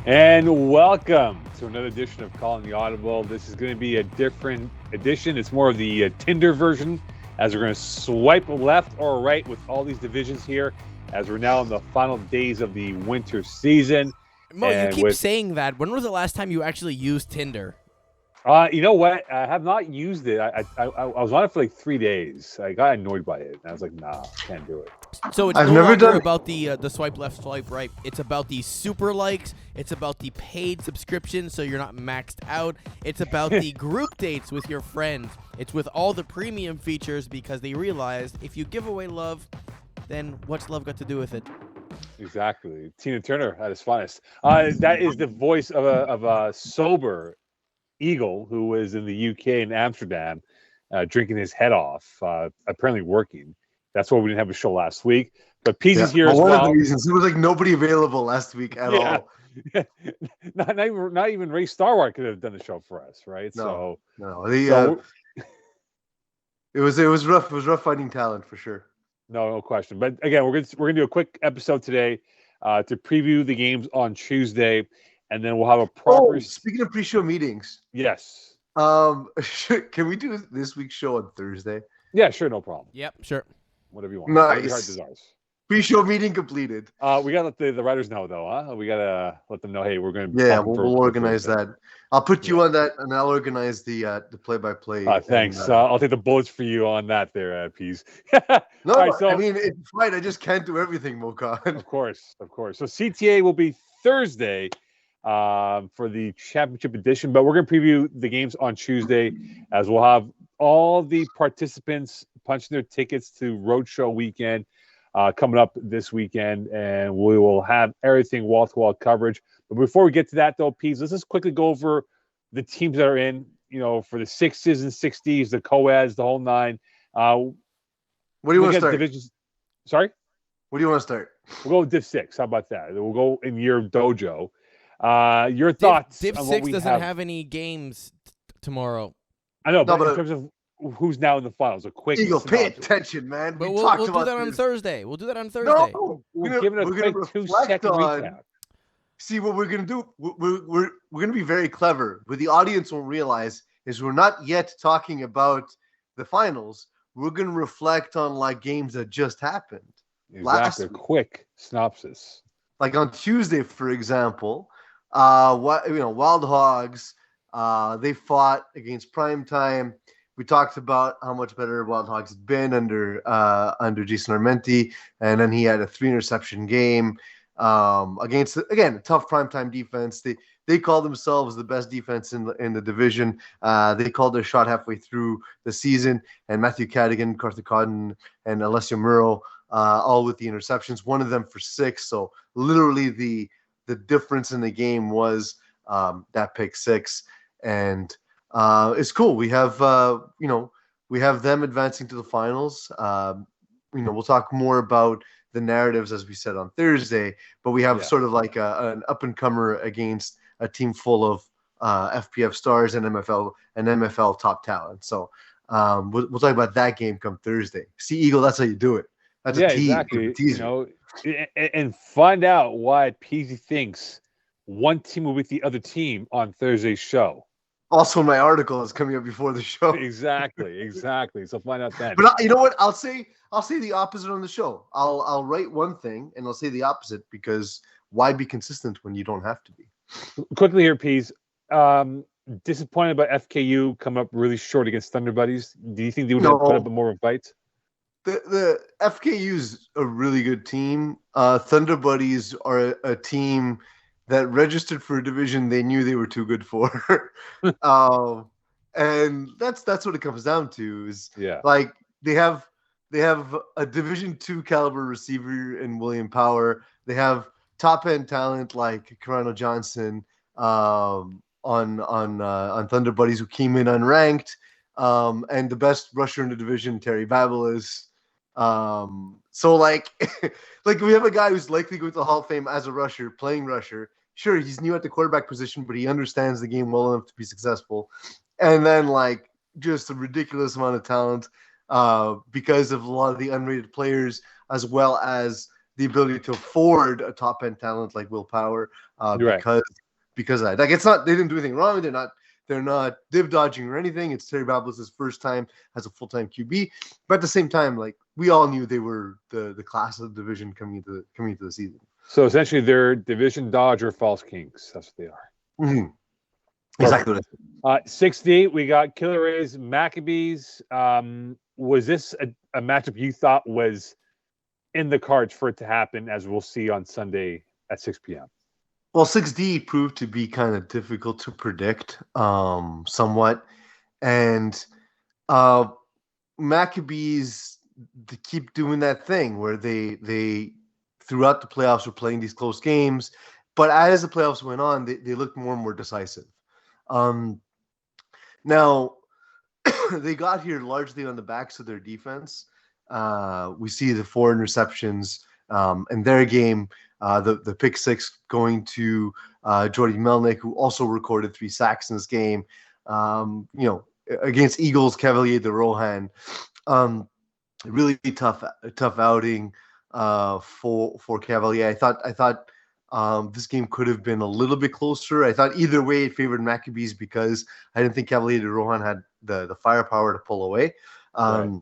And welcome to another edition of Calling the Audible. This is going to be a different edition. It's more of the Tinder version, as we're going to swipe left or right with all these divisions here, as we're now in the final days of the winter season. Mo, you And keep saying that. When was the last time you actually used Tinder? You know what? I have not used it. I was on it for like 3 days. I got annoyed by it. And I was like, nah, can't do it. So it's I've no never longer done- about the swipe left, swipe right. It's about the super likes. It's about the paid subscription, so you're not maxed out. It's about the group dates with your friends. It's with all the premium features because they realized if you give away love, then what's love got to do with it? Exactly. Tina Turner at his finest. That is the voice of a sober Eagle who was in the UK in Amsterdam, drinking his head off, apparently working. That's why we didn't have a show last week. But Pease is here as one well. of the reasons there was like nobody available last week at all. not even Ray Starward could have done the show for us, right? No, So it was rough. It was rough finding talent for sure. no question. But again, we're gonna do a quick episode today to preview the games on Tuesday, and then we'll have a proper. Speaking of pre-show meetings, Yes. can we do this week's show on Thursday? Yeah, sure, no problem. Yep, sure. Whatever you want. Nice. Whatever your heart desires. Pre-show meeting completed. We gotta let the writers know though, huh? We gotta let them know. Hey, we're gonna. Yeah, we'll organize that. I'll put you on that, and I'll organize the play-by-play. Thanks. And, I'll take the bullets for you on that, there, Pease. no, All right, so, I mean it's right. I just can't do everything, Mokan. Of course. So CTA will be Thursday for the championship edition, but we're gonna preview the games on Tuesday, as we'll have all the participants punching their tickets to Roadshow weekend. Coming up this weekend, and we will have everything wall-to-wall coverage. But before we get to that, though, Pease, let's just quickly go over the teams that are in, for the 6s and 60s, the co-eds, the whole nine. What do you want to start? Divisions. Sorry? What do you want to start? We'll go with Div 6. How about that? We'll go in your dojo. Your thoughts Div on 6 what we doesn't have. have any games tomorrow. I know, No, but in but- terms of who's now in the finals, a quick Eagle, pay synopsis. attention, man. But We we'll talked do about that on this. Thursday. We'll do that on Thursday. No, We're giving a quick reflect 2-second on- recap. See what we're gonna do. We're gonna be very clever. What the audience won't realize is we're not yet talking about the finals. We're gonna reflect on like games that just happened. Last Exactly. week. Quick synopsis. Like on Tuesday, for example, Wild Hogs, they fought against Primetime. We talked about how much better Wild Hogs had been under Jason Armenti, and then he had a 3-interception game against again a tough Primetime defense. They call themselves the best defense in the division. They called their shot halfway through the season, and Matthew Cadigan, Carter Cotton, and Alessio Muro all with the interceptions. One of them for 6. So literally the difference in the game was that pick 6, and it's cool. We have we have them advancing to the finals. We'll talk more about the narratives as we said on Thursday, but we have sort of like an up and comer against a team full of FPF stars and MFL top talent. So we'll talk about that game come Thursday. See, Eagle, that's how you do it. That's a tease. Exactly. Teaser. And find out why PZ thinks one team will beat the other team on Thursday's show. Also, my article is coming up before the show. Exactly. So find out then. But you know what? I'll say the opposite on the show. I'll write one thing and I'll say the opposite, because why be consistent when you don't have to be? Quickly here, Pease. Disappointed by FKU come up really short against Thunder Buddies. Do you think they would have put up more of a fight? The FKU's a really good team. Thunder Buddies are a team that registered for a division they knew they were too good for. And that's what it comes down to is like they have a Division 2 caliber receiver in William Power. They have top end talent like Carano Johnson on Thunder Buddies, who came in unranked, and the best rusher in the division, Terry Babelas. So like we have a guy who's likely going to the Hall of Fame as a rusher, playing rusher. Sure, he's new at the quarterback position, but he understands the game well enough to be successful. And then like just a ridiculous amount of talent because of a lot of the unrated players, as well as the ability to afford a top end talent like Will Power Right. because of that. Like, it's not, they didn't do anything wrong. They're not div dodging or anything. It's Terry Bablis' first time as a full time QB, but at the same time, like, we all knew they were the class of the division coming into the season. So essentially, they're division dodger false kings. That's what they are. Mm-hmm. Exactly. 6D, we got Killer Rays, Maccabees. Was this a matchup you thought was in the cards for it to happen, as we'll see on Sunday at 6 p.m.? Well, 6D proved to be kind of difficult to predict, somewhat. And Maccabees, they keep doing that thing where they throughout the playoffs were playing these close games, but as the playoffs went on, they looked more and more decisive. Now, they got here largely on the backs of their defense. We see the 4 interceptions in their game, the pick 6 going to Jordy Melnick, who also recorded 3 sacks in this game. Against Eagles, Cavalier de Rohan. Really tough outing for Cavalier. I thought this game could have been a little bit closer. I thought either way it favored Maccabees because I didn't think Cavalier de Rohan had the firepower to pull away. Right.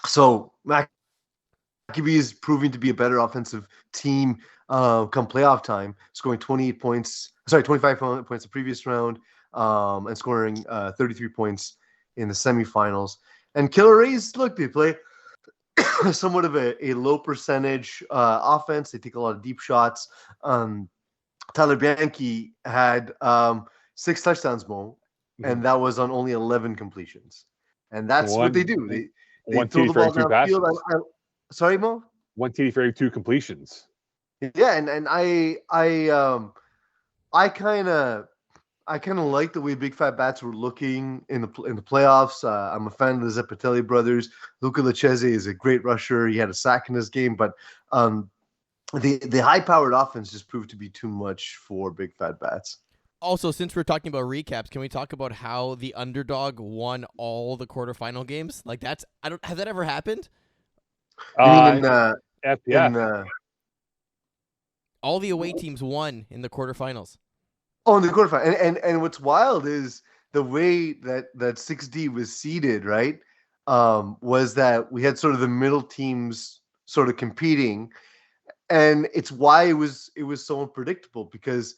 So Maccabees proving to be a better offensive team come playoff time, scoring 25 points the previous round, and scoring 33 points in the semifinals. And Killer Rays, look, they play somewhat of a low percentage offense. They take a lot of deep shots. Tyler Bianchi had 6 touchdowns, Mo, and that was on only 11 completions. And that's what they do. They throw the ball downfield. Sorry, Mo? 1 TD for 2 completions. Yeah, and I kind of like the way Big Fat Bats were looking in the playoffs. I'm a fan of the Zepatelli brothers. Luca Lucchese is a great rusher. He had a sack in this game, but the high-powered offense just proved to be too much for Big Fat Bats. Also, since we're talking about recaps, can we talk about how the underdog won all the quarterfinal games? Like, has that ever happened? You mean in FPF? All the away teams won in the quarterfinals. Oh, in the quarterfinal. And what's wild is the way that 6D was seeded, right? Was that we had sort of the middle teams sort of competing, and it's why it was so unpredictable because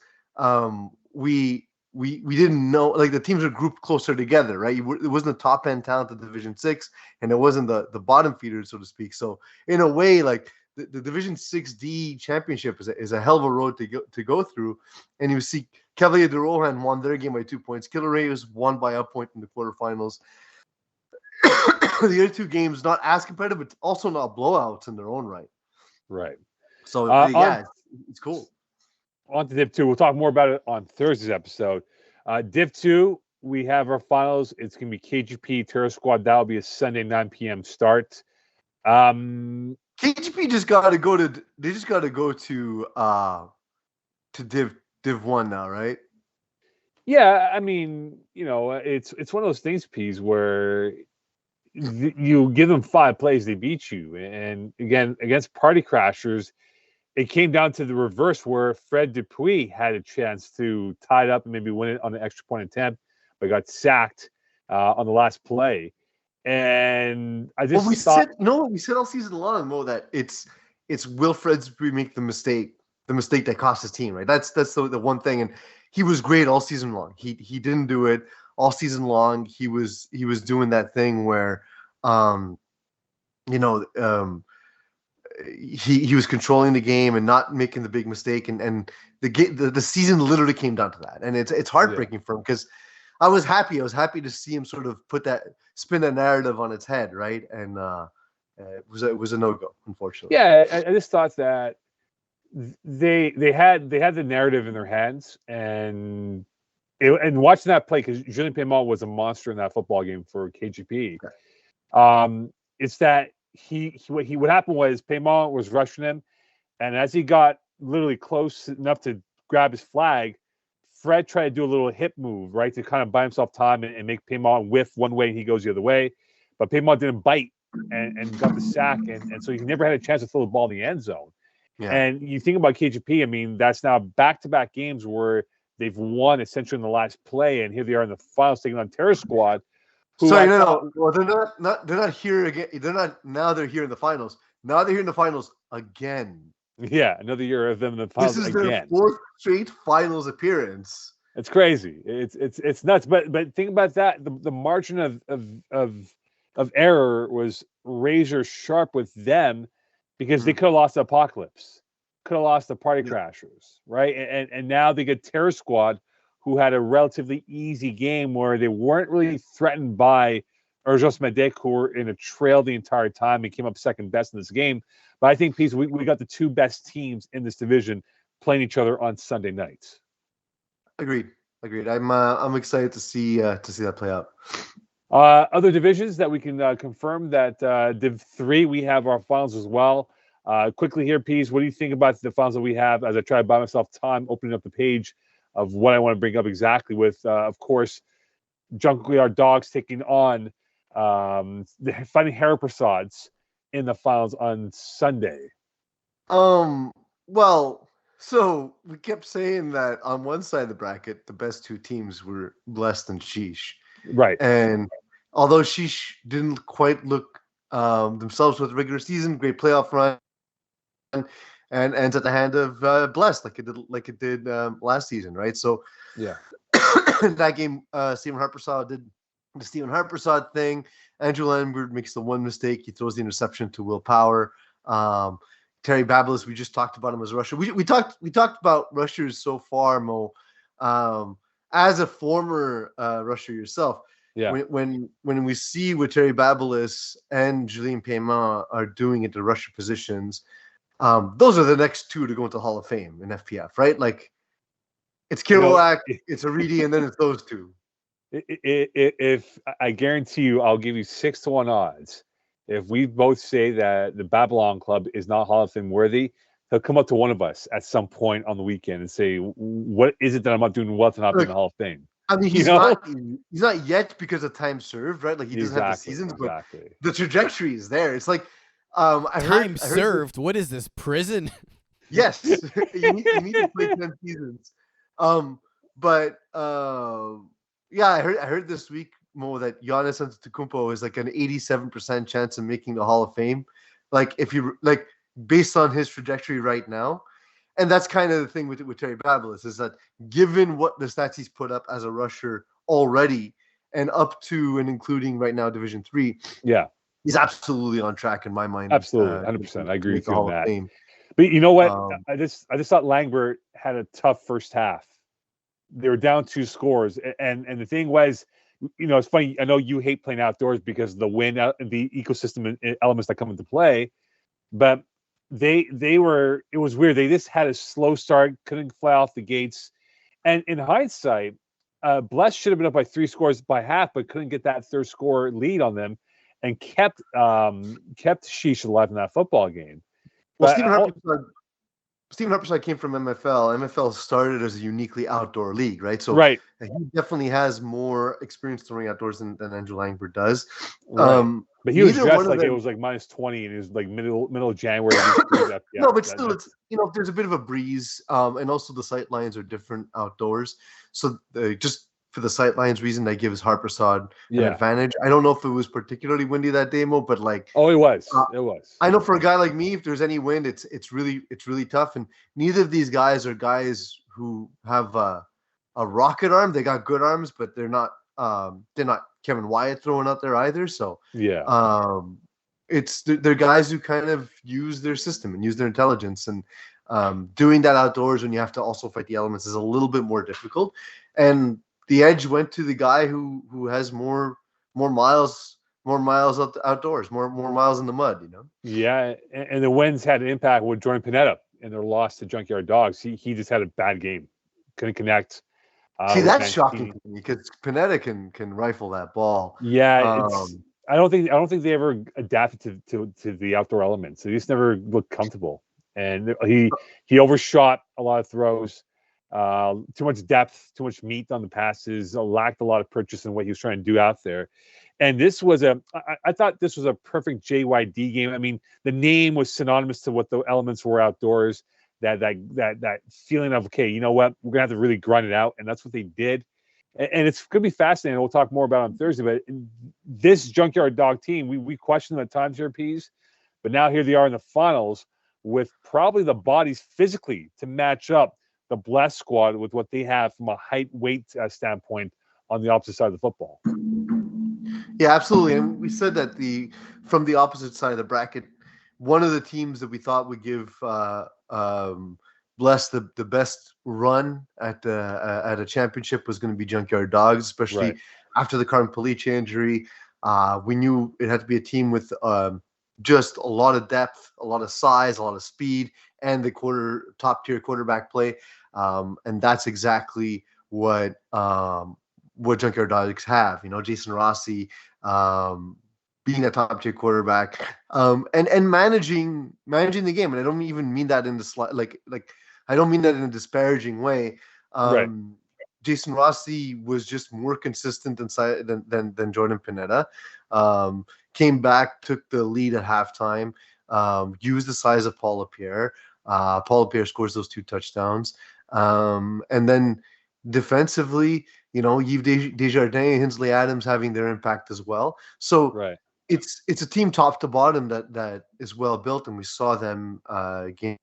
we didn't know, like, the teams are grouped closer together, right? It wasn't the top end talent of Division 6, and it wasn't the bottom feeder, so to speak. So in a way, like, the Division 6D championship is a hell of a road to go through. And you see Cavalier de Rohan won their game by 2 points. Killer Rays won by a point in the quarterfinals. The other 2 games not as competitive, but also not blowouts in their own right. Right. So it's cool. On to Div 2. We'll talk more about it on Thursday's episode. Div 2, we have our finals. It's going to be KGP Terror Squad. That'll be a Sunday 9 p.m. start. KGP just got to go to. They just got to go to Div 1 now, right? Yeah, I mean, it's one of those things, Pease, where you give them 5 plays, they beat you. And again, against Party Crashers, it came down to the reverse where Fred Dupuis had a chance to tie it up and maybe win it on an extra point attempt, but got sacked on the last play. And I just said all season long, Mo, that it's Wilfred Dupuis make the mistake that cost his team, right? That's the one thing. And he was great all season long. He didn't do it all season long. He was doing that thing where, he was controlling the game and not making the big mistake. And the season literally came down to that. And it's heartbreaking for him because I was happy to see him sort of spin that narrative on its head, right? And it was a no-go, unfortunately. Yeah, I just thought that they had the narrative in their hands, and watching that play, because Julien Paymal was a monster in that football game for KGP. Okay. It's that what happened was Paymal was rushing him, and as he got literally close enough to grab his flag, Fred tried to do a little hip move, right, to kind of buy himself time and make Paymal whiff one way and he goes the other way. But Paymal didn't bite and got the sack, and so he never had a chance to throw the ball in the end zone. Yeah. And you think about KGP, I mean, that's now back-to-back games where they've won essentially in the last play, and here they are in the finals taking on Terror Squad. Sorry, no. Well, they're not here again. They're here in the finals. Now they're here in the finals again. Yeah, another year of them in the finals again. This is their fourth straight finals appearance. It's crazy. It's nuts. But think about that. The margin of error was razor sharp with them because they could have lost the Apocalypse, could have lost the Party Crashers, right? And now they get Terror Squad, who had a relatively easy game where they weren't really threatened by Urjos Medek, who were in a trail the entire time and came up second best in this game. But I think, Pete, we got the two best teams in this division playing each other on Sunday nights. Agreed. I'm excited to see that play out. Other divisions that we can confirm that Div 3, we have our finals as well. Quickly here, Pease, what do you think about the finals that we have as I try to buy myself time opening up the page of what I want to bring up exactly with, of course, Junkyard Dogs taking on the Fighting Hariprasads in the finals on Sunday? Well, so we kept saying that on one side of the bracket, the best two teams were Blessed and Sheesh. Right. And although Sheesh didn't quite look themselves with the regular season, great playoff run, and ends at the hand of Blessed like it did last season, right? So yeah, that game, Stephen Harpersad did the Stephen Harpersad thing. Andrew Lambert makes the one mistake. He throws the interception to Will Power. Terry Babelis, we just talked about him as a rusher. We talked about rushers so far, Mo. As a former rusher yourself, yeah. When we see what Terry Babelis and Julien Paiement are doing at the rusher positions, those are the next two to go into the Hall of Fame in FPF, right? Like it's Kerouac, it's Aridi, and then it's those two. If I guarantee you, I'll give you 6-1 odds. If we both say that the Babylon Club is not Hall of Fame worthy, he'll come up to one of us at some point on the weekend and say, "What is it that I'm not doing well to not be in the Hall of Fame?" I mean, he's not yet because of time served, right? Like he doesn't have the seasons, but the trajectory is there. It's like time served. What is this, prison? Yes, you need to play 10 seasons. Yeah, I heard this week, Mo, that Giannis Antetokounmpo is like an 87% chance of making the Hall of Fame. Like if you like based on his trajectory right now. And that's kind of the thing with Terry Babelis is that given what the stats he's put up as a rusher already and up to and including right now Division 3, yeah, he's absolutely on track in my mind. Absolutely, 100%. I agree with you on that. But you know what? I just thought Langbert had a tough first half. They were down 2 scores, and the thing was, it's funny. I know you hate playing outdoors because of the wind, the ecosystem elements that come into play, but they were. It was weird. They just had a slow start, couldn't fly off the gates, and in hindsight, Bless should have been up by 3 scores by half, but couldn't get that third score lead on them, and kept Sheesh alive in that football game. Well, Stephen Harpersad came from MFL. MFL started as a uniquely outdoor league, right? So right. He definitely has more experience throwing outdoors than Andrew Langbert does. Right. But he was dressed like it was like -20 and it was like middle of January. No, but still, it's there's a bit of a breeze, and also the sight lines are different outdoors. So just for the sight lines reason, that gives Harpersad an advantage. I don't know if it was particularly windy that day, Mo, but like it was. It was. I know for a guy like me, if there's any wind, it's really tough. And neither of these guys are guys who have a rocket arm. They got good arms, but they're not Kevin Wyatt throwing out there either. So yeah, they're guys who kind of use their system and use their intelligence, and doing that outdoors when you have to also fight the elements is a little bit more difficult. And the edge went to the guy who has more miles outdoors, more miles in the mud, Yeah, and the winds had an impact with Jordan Panetta and their loss to Junkyard Dogs. He just had a bad game, couldn't connect. See, that's shocking to me because Panetta can rifle that ball. Yeah, I don't think they ever adapted to the outdoor elements. They just never looked comfortable, and he overshot a lot of throws. Too much depth, too much meat on the passes, lacked a lot of purchase in what he was trying to do out there. And this was I thought this was a perfect JYD game. I mean, the name was synonymous to what the elements were outdoors. That feeling of, okay, you know what, we're gonna have to really grind it out, and that's what they did. And it's gonna be fascinating. We'll talk more about it on Thursday. But this Junkyard Dog team, we questioned them at times here, Pease, but now here they are in the finals with probably the bodies physically to match up the Blessed squad with what they have from a height weight standpoint on the opposite side of the football. Yeah, absolutely. And we said that from the opposite side of the bracket, one of the teams that we thought would give Bless the best run at a championship was going to be Junkyard Dogs, especially after the Carmen Palice injury. We knew it had to be a team with just a lot of depth, a lot of size, a lot of speed, and the top tier quarterback play. And that's exactly what Junkyard Dogs have. You know, Jason Rossi being a top tier quarterback, and managing the game. And I don't even mean that in the I don't mean that in a disparaging way. Jason Rossi was just more consistent inside than Jordan Pineda. Came back, took the lead at halftime, used the size of Paul LaPierre. Paul LaPierre scores those 2 touchdowns. And then defensively, you know, Yves Desjardins, Hensley Adams having their impact as well. So it's a team top to bottom that is well built, and we saw them gain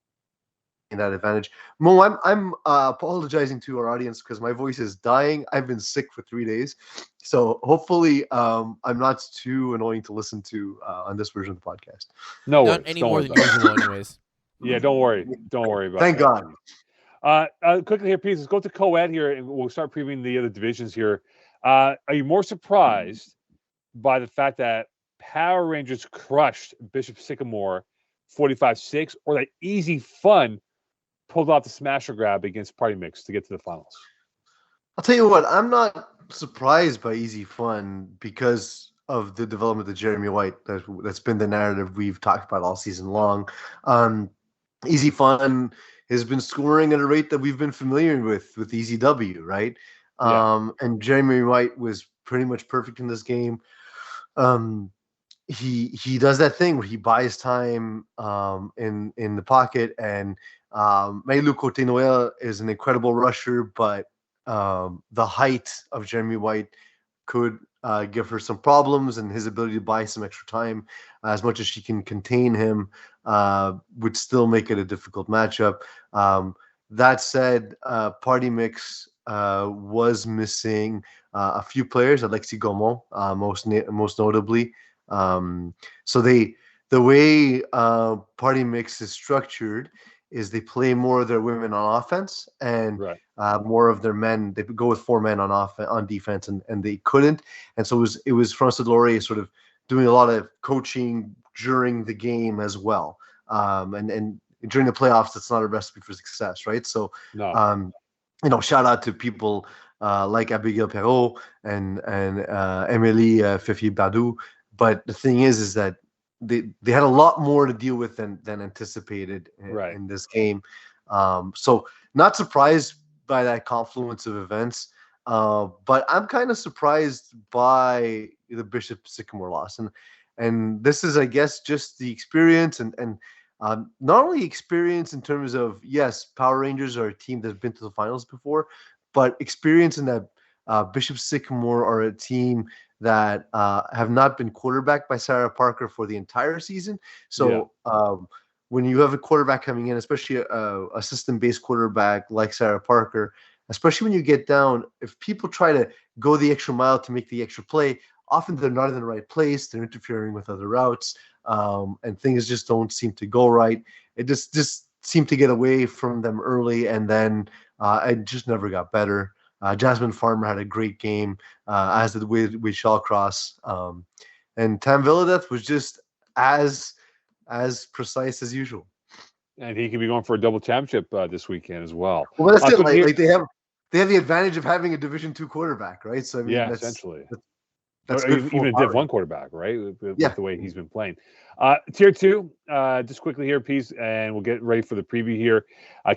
that advantage. Mo, I'm apologizing to our audience because my voice is dying. I've been sick for 3 days, so hopefully I'm not too annoying to listen to on this version of the podcast. No Not worries. any more than usual, anyways. Yeah, don't worry about Thank that. God. Quickly here, Pete, let's go to co-ed here, and we'll start previewing the other divisions here. Are you more surprised by the fact that Power Rangers crushed Bishop Sycamore 45-6, or that Easy Fun pulled off the smasher grab against Party Mix to get to the finals? I'll tell you what, I'm not surprised by Easy Fun because of the development of Jeremy White. That's been the narrative we've talked about all season long. Easy Fun has been scoring at a rate that we've been familiar with Easy W, right? And Jeremy White was pretty much perfect in this game. He does that thing where he buys time in the pocket, and Maïlou Côté-Noël is an incredible rusher, but the height of Jeremy White could give her some problems, and his ability to buy some extra time, as much as she can contain him, would still make it a difficult matchup. That said, Party Mix was missing a few players, Alexis Gaumont, most notably. So the way Party Mix is structured is they play more of their women on offense and more of their men. They go with 4 men on defense, and they couldn't. And so it was Francois Laurier sort of doing a lot of coaching during the game as well. And during the playoffs, that's not a recipe for success, right? So, shout out to people like Abigail Perrault and Emily Fifi Badou. But the thing is that they had a lot more to deal with than anticipated in this game. So not surprised by that confluence of events, but I'm kind of surprised by the Bishop Sycamore loss. And this is, I guess, just the experience and not only experience in terms of, yes, Power Rangers are a team that's been to the finals before, but experience in that Bishop Sycamore are a team that have not been quarterbacked by Sarah Parker for the entire season. So when you have a quarterback coming in, especially a system-based quarterback like Sarah Parker, especially when you get down, if people try to go the extra mile to make the extra play, often they're not in the right place. They're interfering with other routes, and things just don't seem to go right. It just seemed to get away from them early, and then it just never got better. Jasmine Farmer had a great game, as did with Shawcross. And Tam Villadeth was just as precise as usual. And he could be going for a double championship this weekend as well. Well, that's it. Like they have the advantage of having a Division II quarterback, right? So I mean, essentially. That's even a Div 1 quarterback, right? With the way he's been playing. Tier 2, just quickly here, Peace, and we'll get ready for the preview here.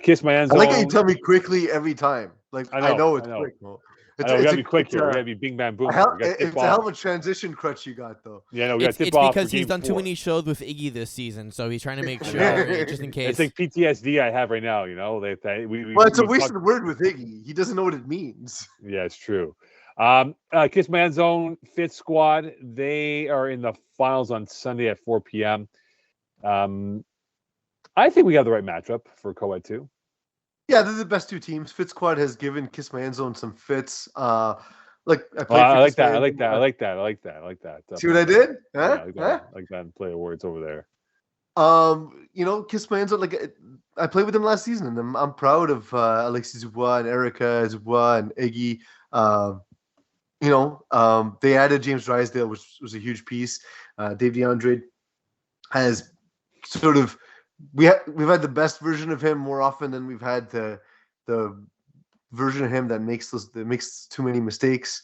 Kiss My End Zone. I like how you tell me quickly every time. Like I know it's quick. I know we gotta be quick here. We gotta be bing bang boom. It's a hell of a transition crutch you got though. Yeah, no, we got tip it's off. because for he's game done 4. too many shows with Iggy this season, so he's trying to make sure, just in case. It's like PTSD I have right now. Well, it's a wasted word with Iggy. He doesn't know what it means. Yeah, it's true. Kiss Man Zone Fit Squad. They are in the finals on Sunday at 4 p.m. I think we have the right matchup for Co-Ed 2. Yeah, they're the best two teams. Fit Squad has given Kiss My End Zone some fits. I like that. I like that. See what I did? Huh? Yeah, I like that. Play of words over there. Kiss My End Zone. I played with them last season, and I'm proud of Alexis Dubois and Erica Dubois and Iggy. They added James Drysdale, which was a huge piece. Dave DeAndre has sort of. We've had the best version of him more often than we've had the version of him that makes too many mistakes.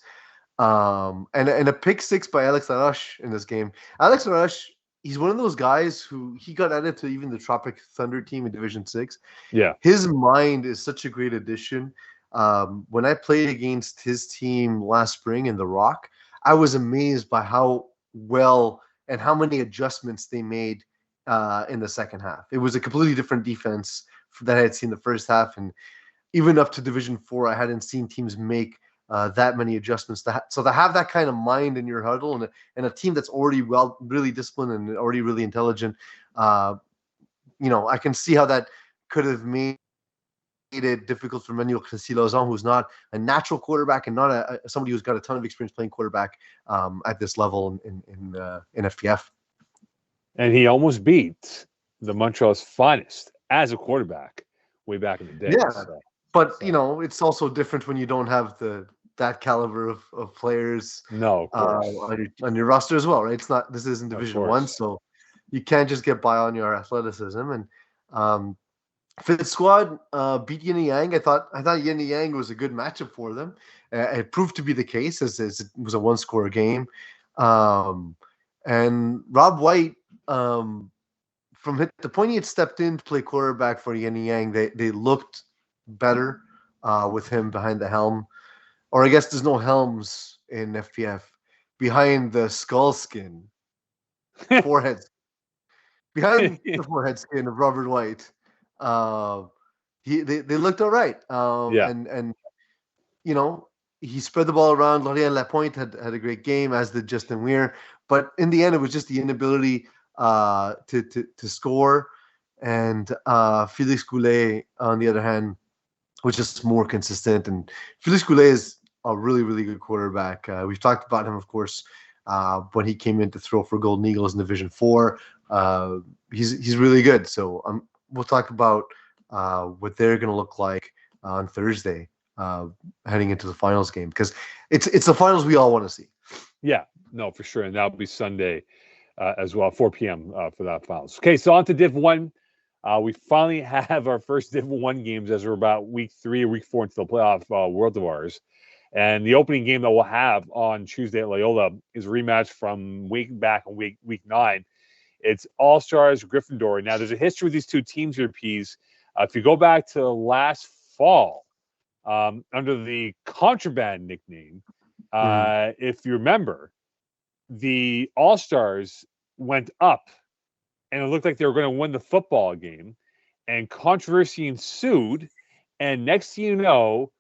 And a pick 6 by Alex Laroche in this game. Alex Laroche, he's one of those guys who he got added to even the Tropic Thunder team in Division 6. Yeah, his mind is such a great addition. When I played against his team last spring in the Rock, I was amazed by how well and how many adjustments they made in the second half. It was a completely different defense that I had seen the first half, and even up to Division 4, I hadn't seen teams make that many adjustments. So to have that kind of mind in your huddle and a team that's already really disciplined and already really intelligent, I can see how that could have made it difficult for Manuel Cressy-Lozon, who's not a natural quarterback and not somebody who's got a ton of experience playing quarterback at this level in FPF. And he almost beat the Montreal's finest as a quarterback way back in the day. Yeah, but it's also different when you don't have that caliber of players. No, of course. On your roster as well, right? This isn't Division 1, so you can't just get by on your athleticism. And Fit Squad beat Yin and Yang. I thought Yin and Yang was a good matchup for them. It proved to be the case as it was a one-score game. And Rob White. From the point he had stepped in to play quarterback for Yin and Yang, they looked better with him behind the helm. Or I guess there's no helms in FPF. Behind the skull skin. Forehead. Behind the forehead skin of Robert White. They looked all right. And he spread the ball around. Laurent Lapointe had a great game, as did Justin Weir. But in the end, it was just the inability to score, and Felix Goulet, on the other hand, was just more consistent. And Felix Goulet is a really, really good quarterback. We've talked about him, of course, when he came in to throw for Golden Eagles in Division 4. He's really good. So we'll talk about what they're going to look like on Thursday, heading into the finals game, because it's the finals we all want to see. Yeah, no, for sure, and that'll be Sunday. As well, 4 p.m. For that finals. Okay, so on to Div 1. We finally have our first Div 1 games as we're about week 3 or week 4 into the playoff world of ours. And the opening game that we'll have on Tuesday at Loyola is a rematch from week 9. It's All-Stars Gryffindor. Now, there's a history with these two teams here, Pease. If you go back to last fall, under the Contraband nickname, if you remember, the All-Stars went up and it looked like they were going to win the football game, and controversy ensued. And next thing you know,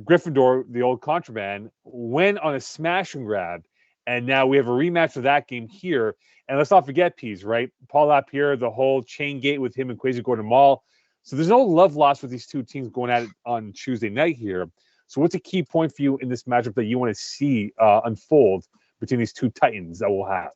Gryffindor, the old Contraband, went on a smash and grab. And now we have a rematch of that game here. And let's not forget, Pease, right? Paul Lapierre, the whole chain gate with him and Kwesi Gordon Mall. So there's no love lost with these two teams going at it on Tuesday night here. So what's a key point for you in this matchup that you want to see unfold between these two titans that we'll have?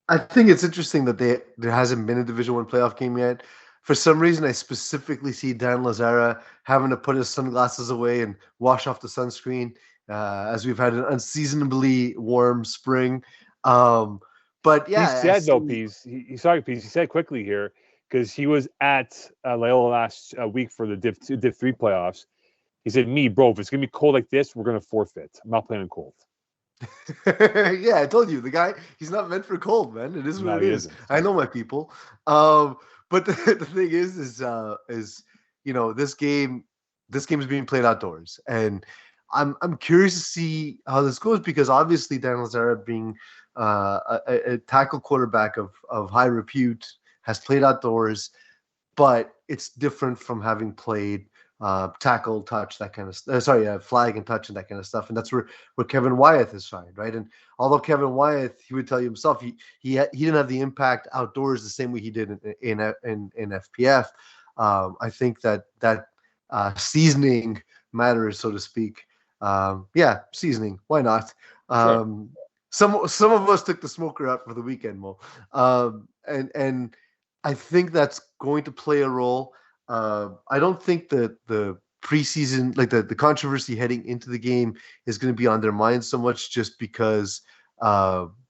I think it's interesting that there hasn't been a Division 1 playoff game yet. For some reason, I specifically see Dan Lazara having to put his sunglasses away and wash off the sunscreen as we've had an unseasonably warm spring. But yeah, he said though, Pease. He said quickly here, because he was at Loyola last week for the Div 3 playoffs. He said, bro, if it's gonna be cold like this, we're gonna forfeit. I'm not playing in cold. Yeah, I told you, the guy, he's not meant for cold, man. It is what it is. I know my people. But the thing is this game is being played outdoors, and I'm curious to see how this goes because obviously Dan Lazara being a tackle quarterback of high repute has played outdoors, but it's different from having played tackle, touch, that kind of flag and touch and that kind of stuff. And that's where Kevin Wyeth is shined, right? And although Kevin Wyeth, he would tell you himself, he didn't have the impact outdoors the same way he did in FPF. I think that seasoning matters, so to speak. Seasoning. Why not? Sure. Some of us took the smoker out for the weekend, Mo, and I think that's going to play a role. I don't think that the preseason, like the controversy heading into the game, is going to be on their minds so much just because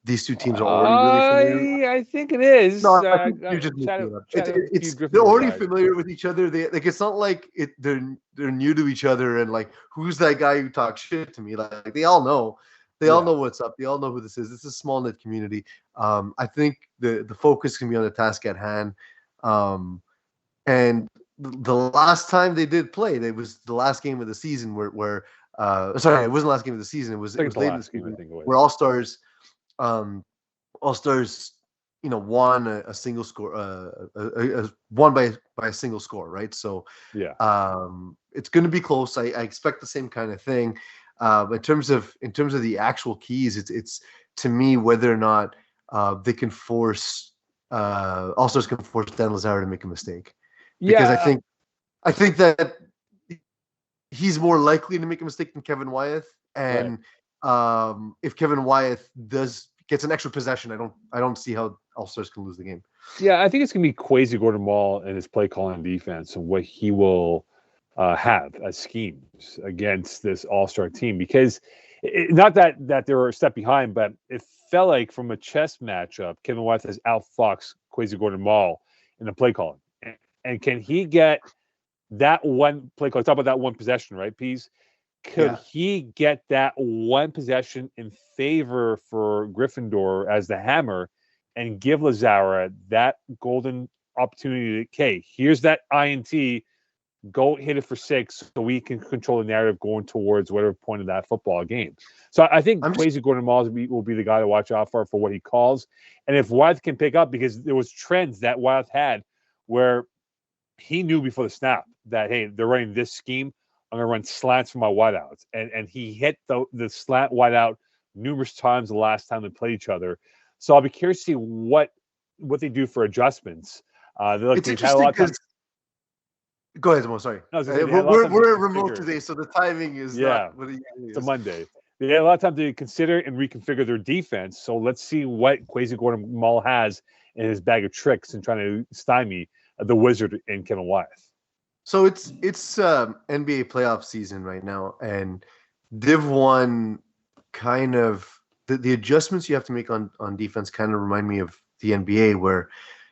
these two teams are already really familiar. I think it is. No, I think you're just Chat, making it up. chat with a few They're Gryffindor already guys. familiar with each other. It's not like they're new to each other and like who's that guy who talks shit to me? Like they all know. They all know what's up. They all know who this is. This is a small knit community. I think the focus can be on the task at hand. And the last time they did play, it was the last game of the season where sorry, it wasn't the last game of the season. It was late in the season where All Stars, won a single score, won by a single score, right? So it's going to be close. I expect the same kind of thing. In terms of the actual keys, it's to me whether or not they can force All Stars can force Dan Lazaro to make a mistake. Because I think that he's more likely to make a mistake than Kevin Wyeth, and if Kevin Wyeth gets an extra possession, I don't see how All Stars can lose the game. Yeah, I think it's gonna be Kwesi Gordon Mall and his play calling defense and what he will have as schemes against this All Star team. Because not that they were a step behind, but it felt like from a chess matchup, Kevin Wyeth has outfoxed Kwesi Gordon Mall in the play calling. And can he get that one play call? Talk about that one possession, right, Pease? Could he get that one possession in favor for Gryffindor as the hammer and give Lazara that golden opportunity to, okay, here's that INT, go hit it for 6 so we can control the narrative going towards whatever point of that football game. So I think Kwesi Gordon Mall will be the guy to watch out for what he calls. And if Wyeth can pick up, because there was trends that Wyeth had where he knew before the snap that, hey, they're running this scheme. I'm going to run slants for my wideouts. And he hit the slant wideout numerous times the last time they played each other. So I'll be curious to see what they do for adjustments. It's interesting because – go ahead, Mo, sorry. No, we're remote today, so the timing is not what it usually is. It's a Monday. They had a lot of time to consider and reconfigure their defense. So let's see what Kwesi Gordon Mall has in his bag of tricks and trying to stymie the Wizard in Kevin Wyeth. So it's NBA playoff season right now, and Div 1 kind of the adjustments you have to make on defense kind of remind me of the NBA, where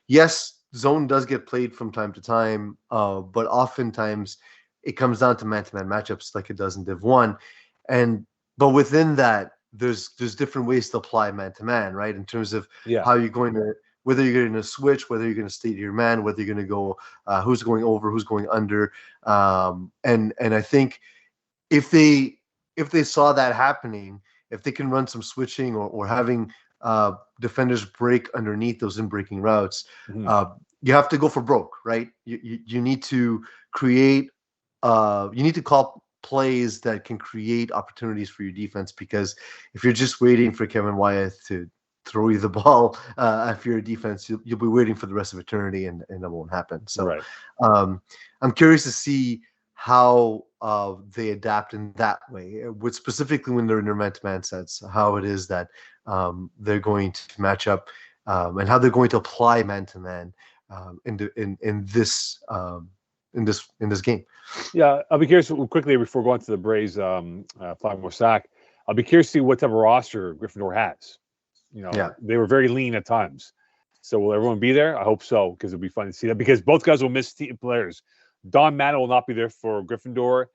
yes, zone does get played from time to time, but oftentimes it comes down to man-to-man matchups like it does in Div 1, but within that there's different ways to apply man-to-man, right? In terms of how you're going to. Whether you're going to switch, whether you're going to stay to your man, whether you're going to go, who's going over, who's going under, and I think if they saw that happening, if they can run some switching or having defenders break underneath those in-breaking routes, you have to go for broke, right? You need to create, you need to call plays that can create opportunities for your defense, because if you're just waiting for Kevin Wyeth to throw you the ball after your defense, you'll be waiting for the rest of eternity, and it won't happen. So I'm curious to see how they adapt in that way, with specifically when they're in their man-to-man sets, how it is that they're going to match up and how they're going to apply man-to-man in this game. Yeah, I'll be curious quickly before going to the Braves flying more sack. I'll be curious to see what type of roster Gryffindor has. They were very lean at times. So will everyone be there? I hope so, because it'll be fun to see that, because both guys will miss team players. Don Mano will not be there for Gryffindor,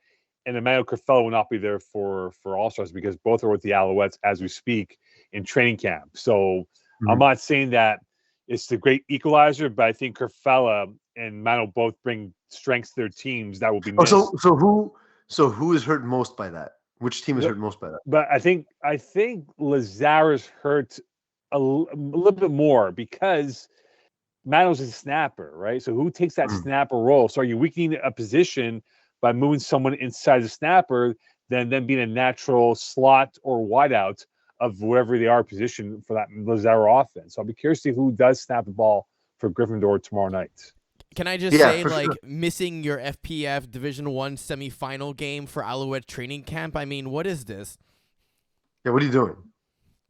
and Emmanuel Carfello will not be there for All-Stars, because both are with the Alouettes as we speak in training camp. So I'm not saying that it's the great equalizer, but I think Carfello and Mano both bring strengths to their teams that will be missed. So who is hurt most by that? Which team is hurt most by that? But I think Lazara's hurt a little bit more because Manos is a snapper, right? So who takes that snapper role? So are you weakening a position by moving someone inside the snapper than being a natural slot or wideout of whatever they are position for that Lazaro offense? So I'll be curious to see who does snap the ball for Gryffindor tomorrow night. Can I just say, like, missing your FPF Division 1 semifinal game for Alouette training camp? I mean, what is this? Yeah, what are you doing?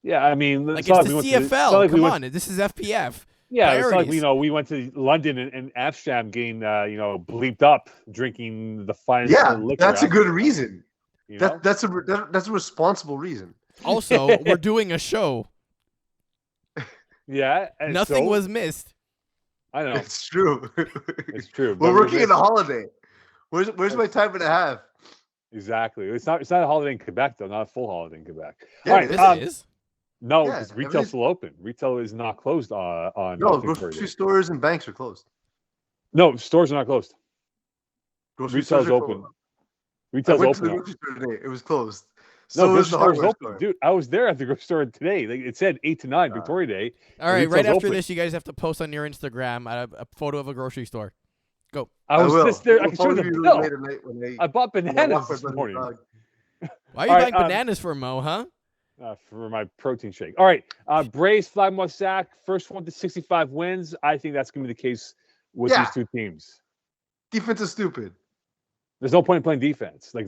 Yeah, I mean, like, it's the CFL. Come on, this is FPF. Yeah, priorities. It's like, we went to London and Amsterdam getting, bleeped up drinking the finest liquor. That's a good reason. You know? That's a responsible reason. Also, we're doing a show. Yeah. Nothing was missed. I know. It's true. It's true. We're working in a holiday. Where's my time and a half? Exactly. It's not a holiday in Quebec though. Not a full holiday in Quebec. Yeah, it is. No, because retail's still open. Retail is not closed on. No, grocery stores and banks are closed. No, stores are not closed. Retail's open. Retail's open. To the grocery store today. It was closed. So no, grocery store is open, store. Dude. I was there at the grocery store today. It said 8 to 9 Victoria Day. All right, right after this, you guys have to post on your Instagram a photo of a grocery store. Go. I was just there. I can show you the bill. I bought bananas this morning. Why are you buying bananas for Mo, huh? For my protein shake. All right. Braves, Flagmore Sack, first one to 65 wins. I think that's going to be the case with these two teams. Defense is stupid. There's no point in playing defense. Like,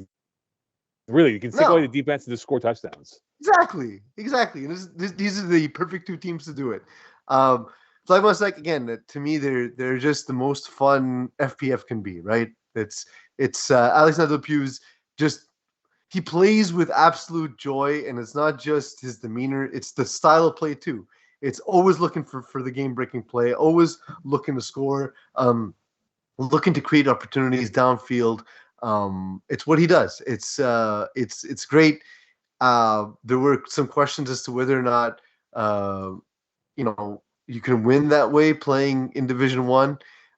really, you can take away the defense and just score touchdowns. Exactly. And these are the perfect two teams to do it. Flagmore Sack, again, to me, they're just the most fun FPF can be, right? It's Alex Nadeau-Pugh's just. He plays with absolute joy, and it's not just his demeanor; it's the style of play too. It's always looking for the game-breaking play, always looking to score, looking to create opportunities downfield. It's what he does. It's great. There were some questions as to whether or not you can win that way playing in Division 1,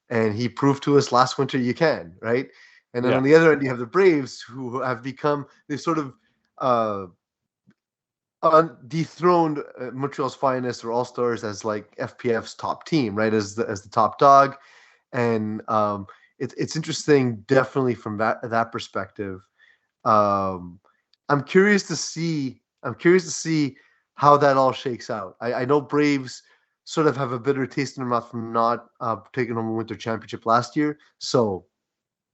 and he proved to us last winter you can, right? And then on the other end, you have the Braves, who have become they've sort of dethroned Montreal's finest or All-Stars as like FPF's top team, right? As the top dog, and it's interesting, definitely from that perspective. I'm curious to see how that all shakes out. I know Braves sort of have a bitter taste in their mouth from not taking home a winter championship last year, so.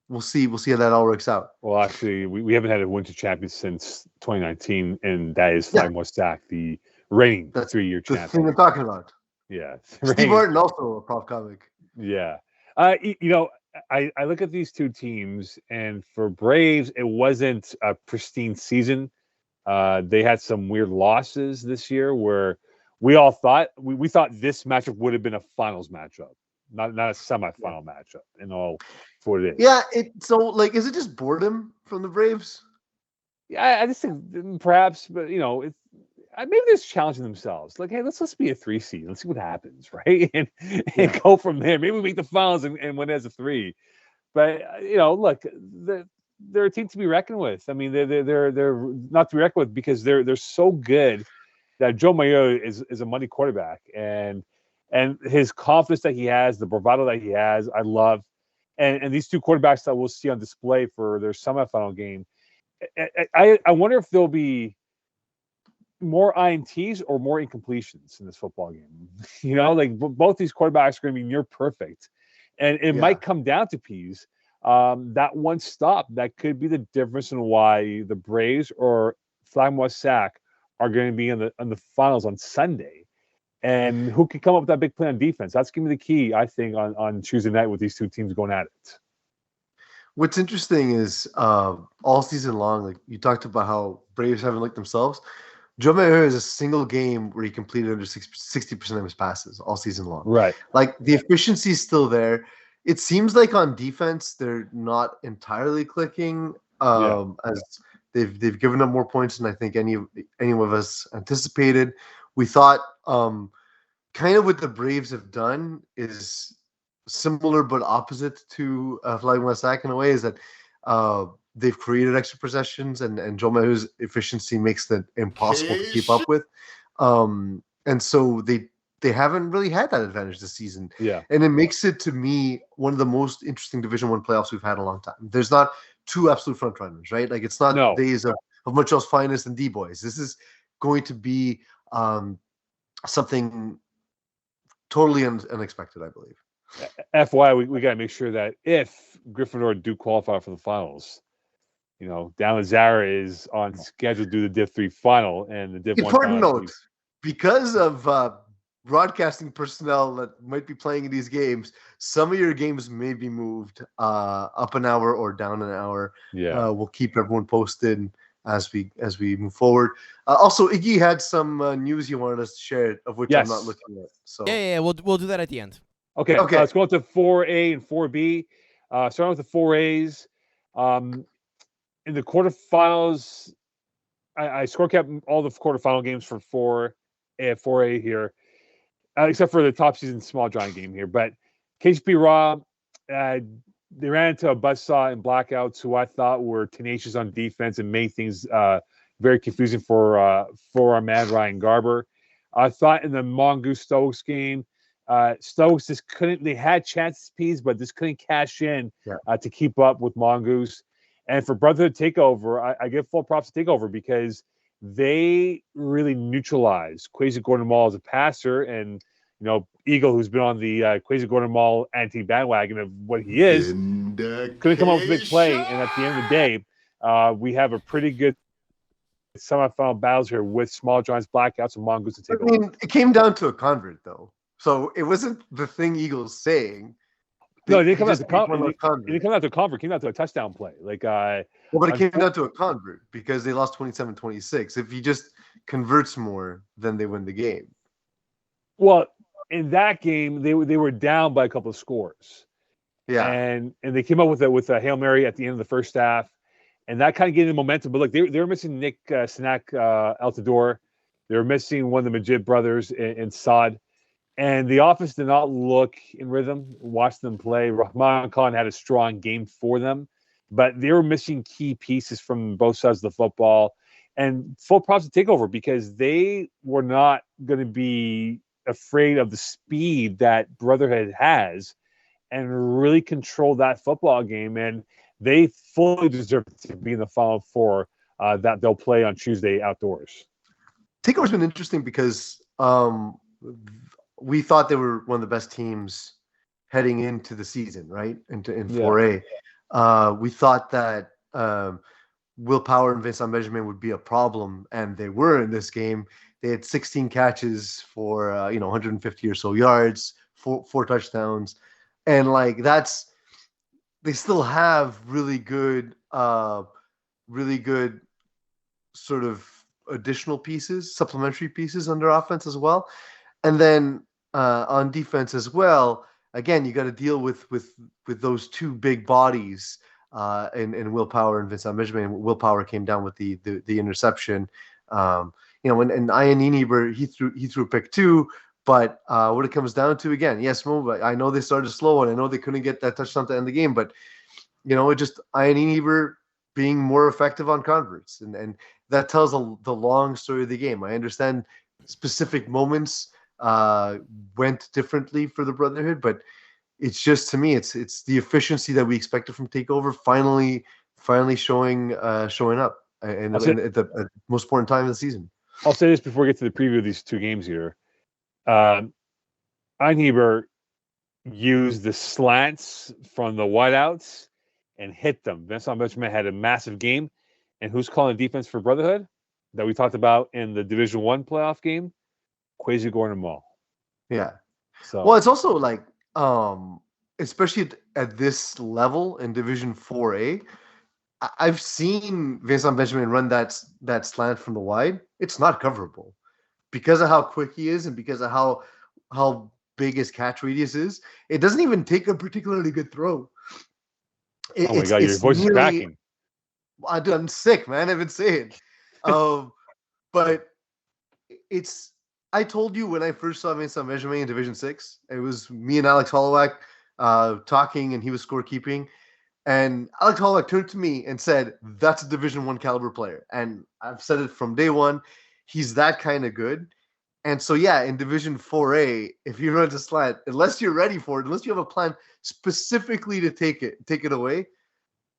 We'll see how that all works out. Well, actually, we haven't had a winter champion since 2019, and that is Flagmore Sack, the reigning 3-year champion. The thing I'm talking about. Yeah. Steve Martin, also a prop comic. Yeah. I look at these two teams, and for Braves, it wasn't a pristine season. They had some weird losses this year where we all thought we thought this matchup would have been a finals matchup. Not a semifinal matchup, and all for it is. Yeah, is it just boredom from the Braves? Yeah, I just think perhaps, but maybe they're challenging themselves. Like, hey, let's be a 3 seed. Let's see what happens, right? And go from there. Maybe we make the finals and win as a 3. But look, they're a team to be reckoned with. I mean, they're not to be reckoned with because they're so good that Joe Mayo is a money quarterback, and his confidence that he has, the bravado that he has, I love. And these two quarterbacks that we'll see on display for their semifinal game, I wonder if there'll be more INTs or more incompletions in this football game. Like both these quarterbacks are going to be near perfect. And it might come down to Pease. That one stop, that could be the difference in why the Braves or Flagmore Sack are going to be in the finals on Sunday. And who can come up with that big play on defense? That's going to be the key, I think, on Tuesday night with these two teams going at it. What's interesting is all season long, like you talked about how Braves haven't looked themselves. Joe Mayo has a single game where he completed under 60% of his passes all season long. Right. Like the efficiency is still there. It seems like on defense they're not entirely clicking. As they've given up more points than I think any of us anticipated. We thought kind of what the Braves have done is similar but opposite to Flagmore Sack in a way, is that they've created extra possessions, and Joe Mahu's efficiency makes that impossible to keep up with. And so they haven't really had that advantage this season. Yeah. And it makes it, to me, one of the most interesting Division One playoffs we've had in a long time. There's not two absolute front runners, right? Like, it's not No. days of Montreal's finest and D-boys. This is going to be something totally unexpected, I believe. FYI, we got to make sure that if Gryffindor do qualify for the finals, Dan Lazara is on schedule to do the Div 3 final and the Div 1 Important final. note, because of broadcasting personnel that might be playing in these games, some of your games may be moved up an hour or down an hour. Yeah. We'll keep everyone posted as we move forward. Also, Iggy had some news you wanted us to share, of which Yes. I'm not looking at. So Yeah, we'll do that at the end. Okay. Let's go on to 4A and 4B. Starting with the 4As. In the quarterfinals, I score kept all the quarterfinal games for 4A here, except for the top season small giant game here. But KCP Raw, they ran into a buzzsaw and blackouts who I thought were tenacious on defense and made things very confusing for our man Ryan Garber. I thought in the Mongoose Stokes game, Stokes just couldn't. They had chances, but just couldn't cash in to keep up with Mongoose. And for Brotherhood Takeover, I give full props to Takeover because they really neutralized Quasi Gordon Mall as a passer, and Eagle, who's been on the Quasi Gordon Mall anti-bandwagon of what he is, couldn't come up with a big play. And at the end of the day, we have a pretty good semifinal battles here with Small Giants, Blackouts, and Mongoose to take over. I mean, it came down to a convert, though. So it wasn't the thing Eagle's saying. No, it didn't come out to convert. It didn't come out to a convert. It came out to a touchdown play. But it came down to a convert because they lost 27-26. If he just converts more, then they win the game. Well, in that game, they were down by a couple of scores. Yeah, and they came up with a Hail Mary at the end of the first half, and that kind of gave them momentum. But look, they were missing Nick Sinak Altador. They were missing one of the Majid brothers in Saad. And the offense did not look in rhythm. Watch them play. Rahman Khan had a strong game for them, but they were missing key pieces from both sides of the football. And full props to Takeover because they were not going to be afraid of the speed that Brotherhood has and really control that football game. And they fully deserve to be in the Final Four that they'll play on Tuesday outdoors. Takeover's been interesting because we thought they were one of the best teams heading into the season, right? In 4A. We thought that Willpower and Vincent Benjamin would be a problem, and they were in this game. They had 16 catches for 150 or so yards, four touchdowns, and they still have really good sort of additional pieces, supplementary pieces on their offense as well. And then on defense as well, again, you got to deal with those two big bodies in Willpower and Vincent Benjamin. Willpower came down with the interception. And Ian Niebuhr, he threw a pick too. But what it comes down to, again, yes, I know they started slow and I know they couldn't get that touchdown to end the game, but it just Ian Niebuhr being more effective on converts, and that tells the long story of the game. I understand specific moments went differently for the Brotherhood, but it's just, to me, it's the efficiency that we expected from Takeover finally showing up at the most important time of the season. I'll say this before we get to the preview of these two games here. Einheber used the slants from the wideouts and hit them. Vincent Benjamin had a massive game. And who's calling defense for Brotherhood that we talked about in the Division 1 playoff game? Quasi Gordon Mall. Yeah. So, well, it's also especially at this level in Division 4A, I've seen Vincent Benjamin run that slant from the wide. It's not coverable because of how quick he is and because of how big his catch radius is. It doesn't even take a particularly good throw. Oh my God, your voice is cracking. I'm sick, man. I've been saying. But I told you when I first saw Vincent Benjamin in Division 6, it was me and Alex Hollowak talking, and he was scorekeeping. And Alex Hollack turned to me and said, "That's a Division I caliber player." And I've said it from day one. He's that kind of good. And so, yeah, in Division 4A, if you run to slant, unless you're ready for it, unless you have a plan specifically to take it away,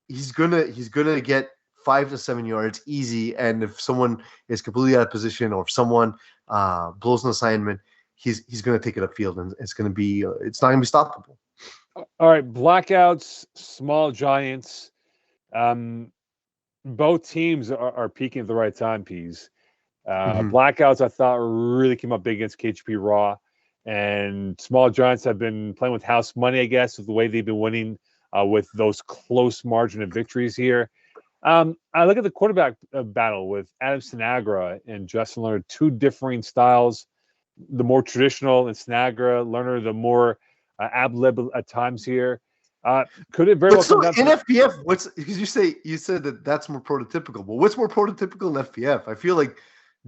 he's gonna get 5 to 7 yards easy. And if someone is completely out of position, or if someone blows an assignment, he's gonna take it upfield, and it's not gonna be stoppable. All right, blackouts, small giants. Both teams are peaking at the right time, Peas. Blackouts, I thought, really came up big against KGP Raw. And small giants have been playing with house money, I guess, with the way they've been winning with those close margin of victories here. I look at the quarterback battle with Adam Sinagra and Justin Lerner, two differing styles. The more traditional in Sinagra, Lerner, the more ab-lib at times here. Could it very well come down in to FPF? Because you said that's more prototypical, but what's more prototypical in FPF? I feel like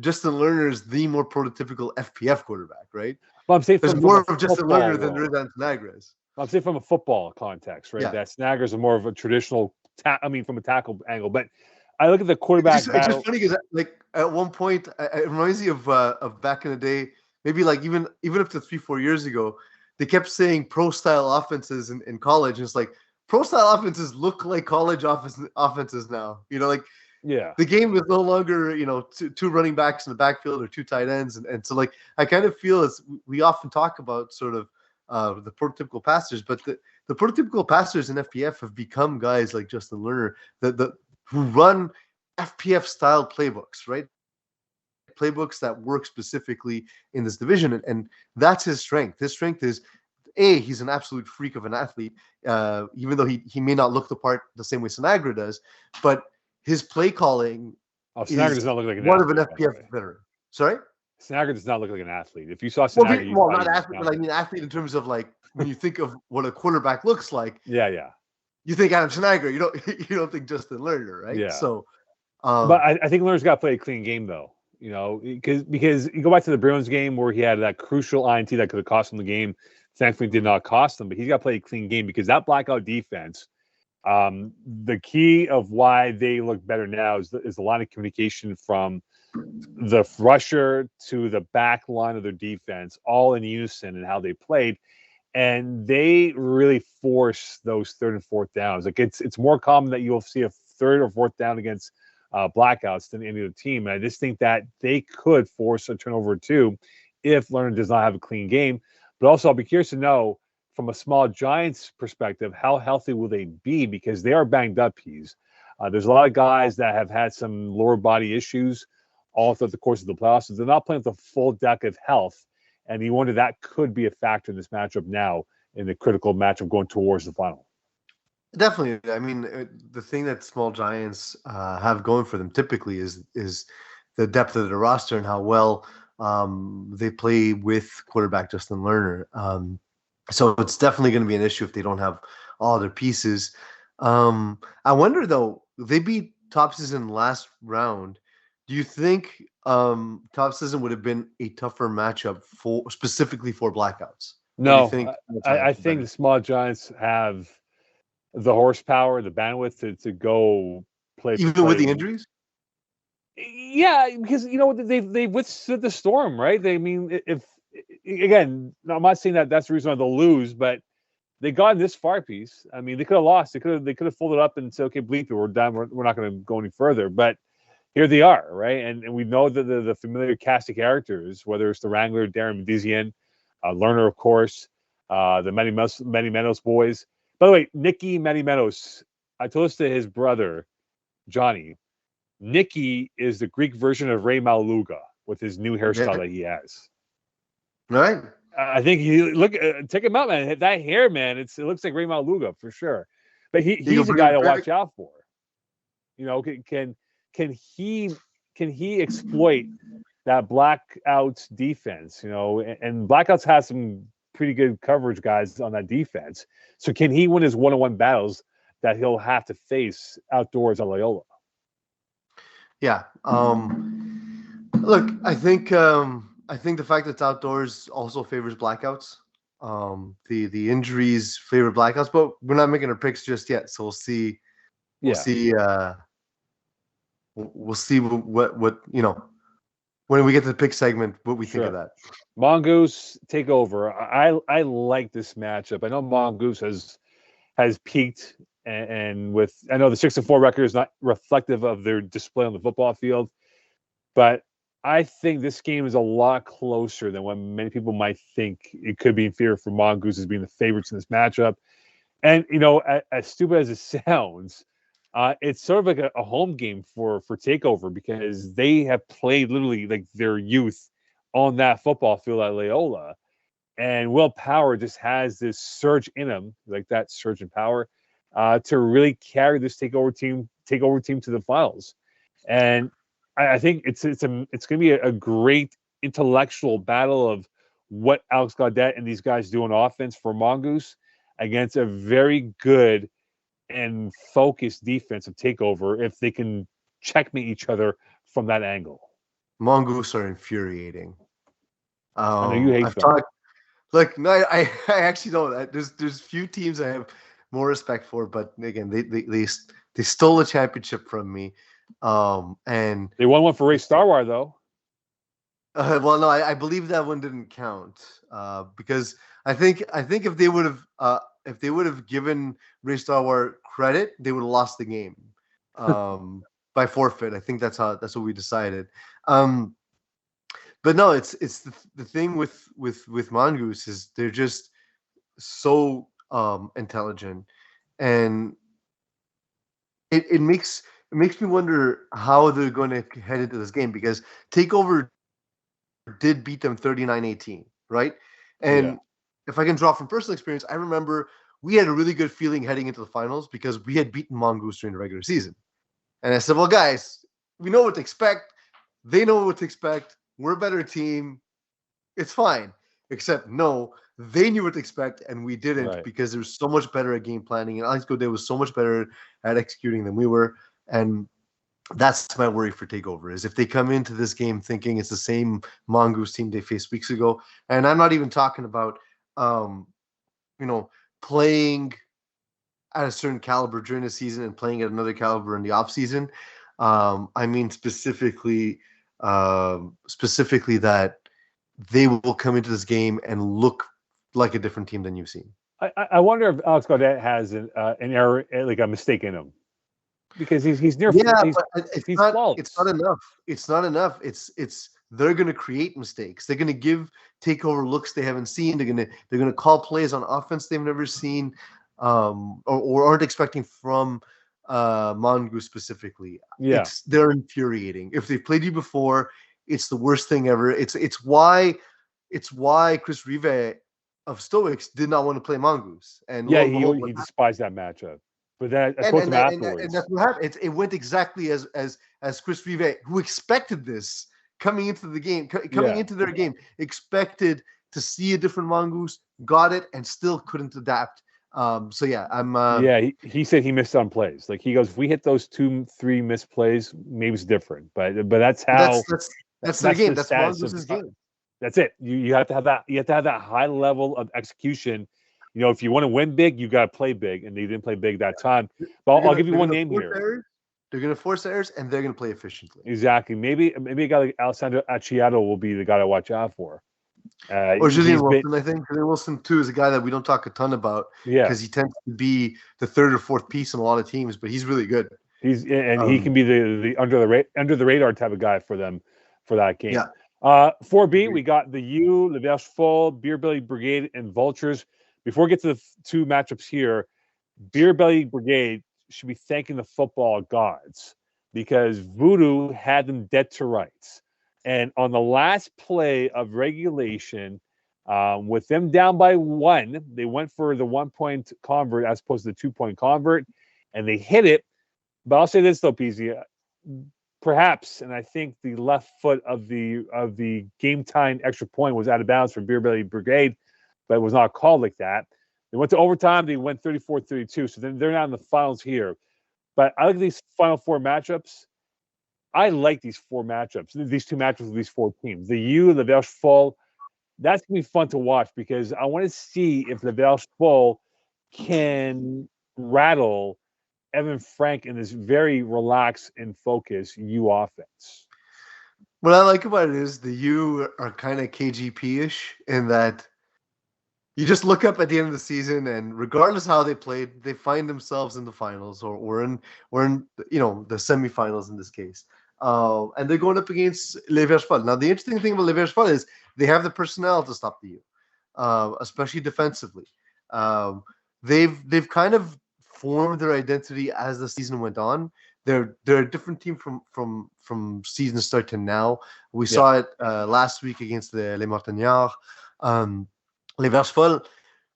Justin Lerner is the more prototypical FPF quarterback, right? Well, I'm saying there's more of Justin Lerner than there is on Sinagra. I'm saying from a football context, right? Yeah. That Snaggers are more of a traditional, from a tackle angle. But I look at the quarterback battle. It's just funny because, like, at one point, it reminds me of back in the day, maybe like even up to 3-4 years ago, they kept saying pro-style offenses in college. And it's like, pro-style offenses look like college offenses now. Like, yeah, the game is no longer, two running backs in the backfield or two tight ends. And so, like, I kind of feel as we often talk about sort of the prototypical passers, but the prototypical passers in FPF have become guys like Justin Lerner who run FPF-style playbooks, right? Playbooks that work specifically in this division, and that's his strength. His strength is, he's an absolute freak of an athlete, even though he may not look the part the same way Sinagra does, but his play calling Sinagra does not look like one of an FPF veteran. Sorry? Sinagra does not look like an athlete. If you saw Sinagra, not athlete, but I mean athlete in terms of, like, when you think of what a quarterback looks like. Yeah. You think Adam Sinagra, you don't think Justin Lerner, right? Yeah. So, but I think Lerner's got to play a clean game, though. Because you go back to the Bruins game where he had that crucial INT that could have cost him the game. Thankfully, did not cost him, but he's got to play a clean game because that blackout defense. The key of why they look better now is the line of communication from the rusher to the back line of their defense, all in unison, and how they played. And they really force those third and fourth downs. Like, it's more common that you'll see a third or fourth down against blackouts than any other team. And I just think that they could force a turnover or two if Lerner does not have a clean game. But also, I'll be curious to know, from a small Giants perspective, how healthy will they be? Because they are banged up, there's a lot of guys that have had some lower body issues all throughout the course of the playoffs. So they're not playing with a full deck of health. And you wonder that could be a factor in this matchup now, in the critical matchup going towards the final. Definitely. I mean, the thing that small Giants have going for them typically is the depth of the roster and how well they play with quarterback Justin Lerner. So it's definitely going to be an issue if they don't have all their pieces. I wonder, though, they beat Top Season last round. Do you think Top Season would have been a tougher matchup specifically for blackouts? No, I think the small Giants have the horsepower, the bandwidth to go play. Even with the injuries? Yeah, because they've withstood the storm, right? If again, I'm not saying that that's the reason why they'll lose, but they got this far piece. I mean, they could have lost. They could have folded up and said, "Okay, bleep it, we're done. We're not going to go any further." But here they are, right? And we know that the familiar cast of characters, whether it's the Wrangler, Darren Medizian, Lerner, of course, the Manny Meadows boys. By the way, Nicky Manny Meadows, I told this to his brother, Johnny. Nicky is the Greek version of Ray Maluga with his new hairstyle that he has. Right. I think take him out, man. That hair, man, it looks like Ray Maluga for sure. But he's a guy to watch out for. Can he exploit that blackouts defense? And blackouts has some pretty good coverage guys on that defense. So can he win his one-on-one battles that he'll have to face outdoors at Loyola? Yeah. Look, I think the fact that it's outdoors also favors blackouts. The injuries favor Blackhawks, but we're not making our picks just yet. So we'll see. We'll Yeah, see. We'll see what when we get to the pick segment, what we think of sure. that. Mongoose take over. I like this matchup. I know Mongoose has peaked, and with I know the 6-4 record is not reflective of their display on the football field, but I think this game is a lot closer than what many people might think it could be in favor for Mongoose as being the favorites in this matchup. And as stupid as it sounds, it's sort of like a home game for Takeover because they have played literally like their youth on that football field at Loyola, and Will Power just has this surge in him, like that surge in power, to really carry this takeover team to the finals. And I think it's going to be a great intellectual battle of what Alex Gaudette and these guys do on offense for Mongoose against a very good and focused defensive takeover if they can checkmate each other from that angle. Mongoose are infuriating. I know you hate I've them. talked like no, I actually don't. There's few teams I have more respect for, but again, they stole a championship from me. And They won one for Ray Starwire though. well, no, I believe that one didn't count because I think if they would have given Ray Starwire credit, they would have lost the game by forfeit. I think that's what we decided. But no, it's the thing with Mongoose is they're just so intelligent, and it makes me wonder how they're going to head into this game because Takeover did beat them 39-18, right? And Yeah. if I can draw from personal experience, I remember we had a really good feeling heading into the finals because we had beaten Mongoose during the regular season. And I said, well, guys, we know what to expect. They know what to expect. We're a better team. It's fine. Except, no, they knew what to expect, and we didn't Right. because they were so much better at game planning. And Alex Godet was so much better at executing than we were. And that's my worry for Takeover is if they come into this game thinking it's the same Mongoose team they faced weeks ago. And I'm not even talking about, playing at a certain caliber during the season and playing at another caliber in the off season. I mean specifically that they will come into this game and look like a different team than you've seen. I wonder if Alex Gaudette has an error, like a mistake in him, because he's near. Yeah, he's, but he's flawless. it's not enough. It's not enough. It's they're gonna create mistakes. They're gonna give takeover looks they haven't seen. They're gonna call plays on offense they've never seen, or aren't expecting from Mongoose specifically. Yeah. They're infuriating. If they've played you before, it's the worst thing ever. It's why Chris Rive of Stoics did not want to play Mongoose. And Yeah, lo and behold, he despised that matchup. But then I and spoke to and, him that, and, that, and afterwards. that's what happened. It went exactly as Chris Rive, who expected this coming into the game, coming into their game, expected to see a different Mongoose, got it, and still couldn't adapt. So yeah, I'm. Yeah, he said he missed on plays. Like he goes, if we hit those 2-3 missed plays, maybe it's different. But that's how that's their game. the That's status Mongoose's of game. that's it. You have to have that. You have to have that high level of execution. If you want to win big, you got to play big, and they didn't play big that time. But I'll give you one name here. They're going to force errors, and they're going to play efficiently. Exactly. Maybe a guy like Alessandro Acciato will be the guy to watch out for. Or Julian Wilson, I think. Julian Wilson, too, is a guy that we don't talk a ton about because he tends to be the third or fourth piece in a lot of teams, but he's really good. He can be the under the radar type of guy for them for that game. Yeah. 4B, we got the U, Le Verchefort, Beer Belly Brigade, and Vultures. Before we get to the two matchups here, Beer Belly Brigade should be thanking the football gods because Voodoo had them dead to rights. And on the last play of regulation, with them down by 1, they went for the 1-point convert as opposed to the 2-point convert, and they hit it. But I'll say this though, PZ, perhaps, and I think the left foot of the game time extra point was out of bounds for Beer Belly Brigade, but it was not called like that. They went to overtime. They went 34-32. So then they're not in the finals here. But I like these final 4 matchups. I like these 4 matchups. These 2 matchups with these 4 teams. The U, the Verchefort, That's gonna be fun to watch because I want to see if the Velspol can rattle Evan Frank in this very relaxed and focused U offense. What I like about it is the U are kind of KGP-ish in that you just look up at the end of the season, and regardless how they played, they find themselves in the finals or in the semifinals in this case. And they're going up against Les Verchevals. Now, the interesting thing about Les Verchevals is they have the personnel to stop the U, especially defensively. Um, they've kind of formed their identity as the season went on. They're a different team from season start to now. We saw it last week against the Les Montagnards. Les Verchevals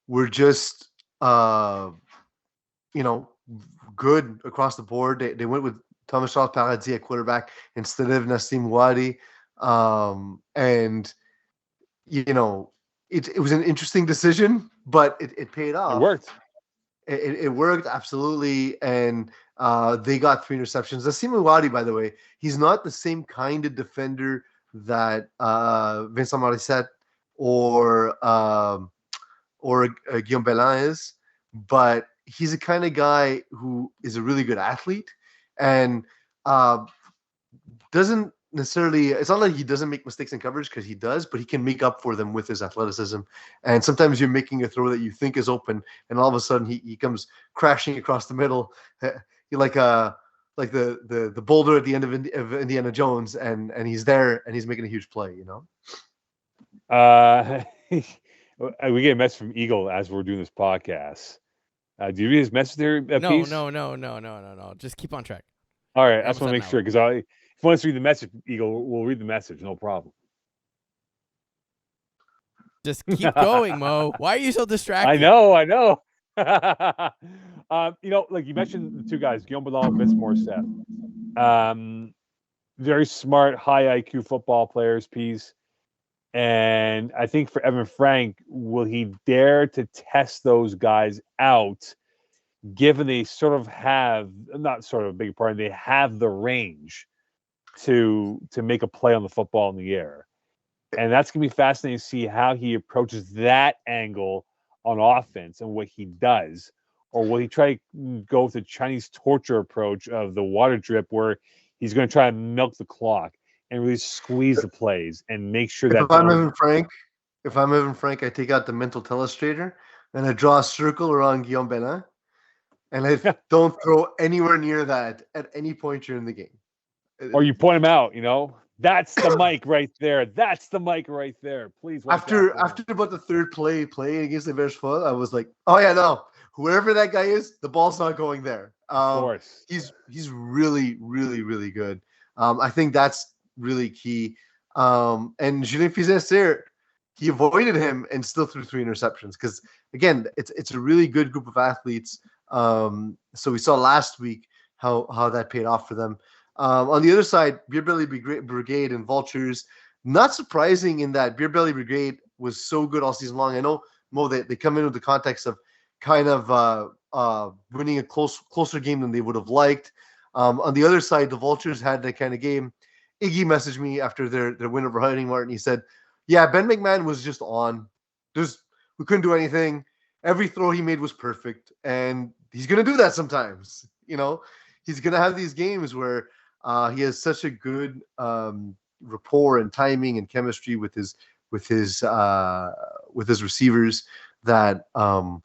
were just, good across the board. They went with Thomas Charles Paradis at quarterback instead of Nassim Wadi. And, it was an interesting decision, but it paid off. It worked. It worked, absolutely. And they got 3 interceptions. Nassim Wadi, by the way, he's not the same kind of defender that Vincent Morissette or Guillaume Bellin is, but he's the kind of guy who is a really good athlete and doesn't necessarily. It's not like he doesn't make mistakes in coverage because he does, but he can make up for them with his athleticism. And sometimes you're making a throw that you think is open, and all of a sudden he comes crashing across the middle, like the boulder at the end of Indiana Jones, and he's there and he's making a huge play. We get a message from Eagle as we're doing this podcast. Do you read his message there? No. Just keep on track. All right, I just want to make sure because if you want us to read the message, Eagle, we'll read the message. No problem. Just keep going, Mo. Why are you so distracted? I know. Like you mentioned, the two guys, Guillaume Ballon, Vince Morissette. Very smart, high IQ football players, piece. And I think for Evan Frank, will he dare to test those guys out, given they sort of have, not sort of, beg your pardon, they have the range to make a play on the football in the air. And that's going to be fascinating to see how he approaches that angle on offense and what he does. Or will he try to go with the Chinese torture approach of the water drip where he's going to try to milk the clock and really squeeze the plays and make sure that if I'm Evan Frank, I take out the mental telestrator and I draw a circle around Guillaume Bellin, and I don't throw anywhere near that at any point during the game. Or you point him out, that's the mic right there. That's the mic right there. Please. After about the third play against the Verchevals, I was like, oh yeah, no, whoever that guy is, the ball's not going there. Of course. He's really, really, really good. I think that's really key. And Julien Fizet, he avoided him and still threw 3 interceptions because, again, it's a really good group of athletes. So we saw last week how that paid off for them. On the other side, Beer Belly Brigade and Vultures, not surprising in that Beer Belly Brigade was so good all season long. I know, Mo, they come in with the context of kind of winning a closer game than they would have liked. On the other side, the Vultures had that kind of game. Iggy messaged me after their win over Hiding Martin. He said, yeah, Ben McMahon was just on. We couldn't do anything. Every throw he made was perfect. And he's going to do that sometimes. He's going to have these games where he has such a good rapport and timing and chemistry with his receivers that I'm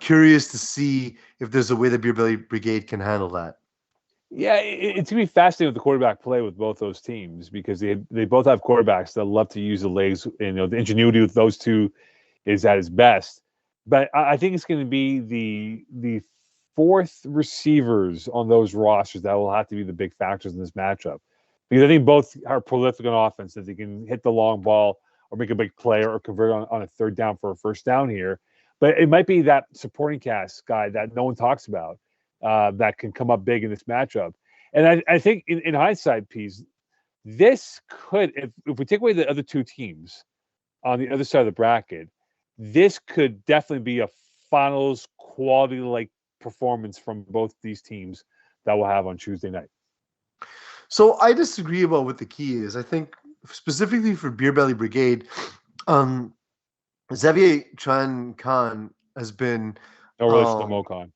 curious to see if there's a way that Beer Belly Brigade can handle that. Yeah, it's going to be fascinating with the quarterback play with both those teams because they both have quarterbacks that love to use the legs. And, the ingenuity with those two is at its best. But I think it's going to be the fourth receivers on those rosters that will have to be the big factors in this matchup. Because I think both are prolific on offense, that they can hit the long ball or make a big play or convert on a third down for a first down here. But it might be that supporting cast guy that no one talks about. That can come up big in this matchup. And I think in hindsight, piece, this could, if we take away the other two teams on the other side of the bracket, this could definitely be a finals quality like performance from both these teams that we'll have on Tuesday night. So I disagree about what the key is. I think specifically for Beer Belly Brigade, Xavier Tran Khan has been No relation to um, Mocon.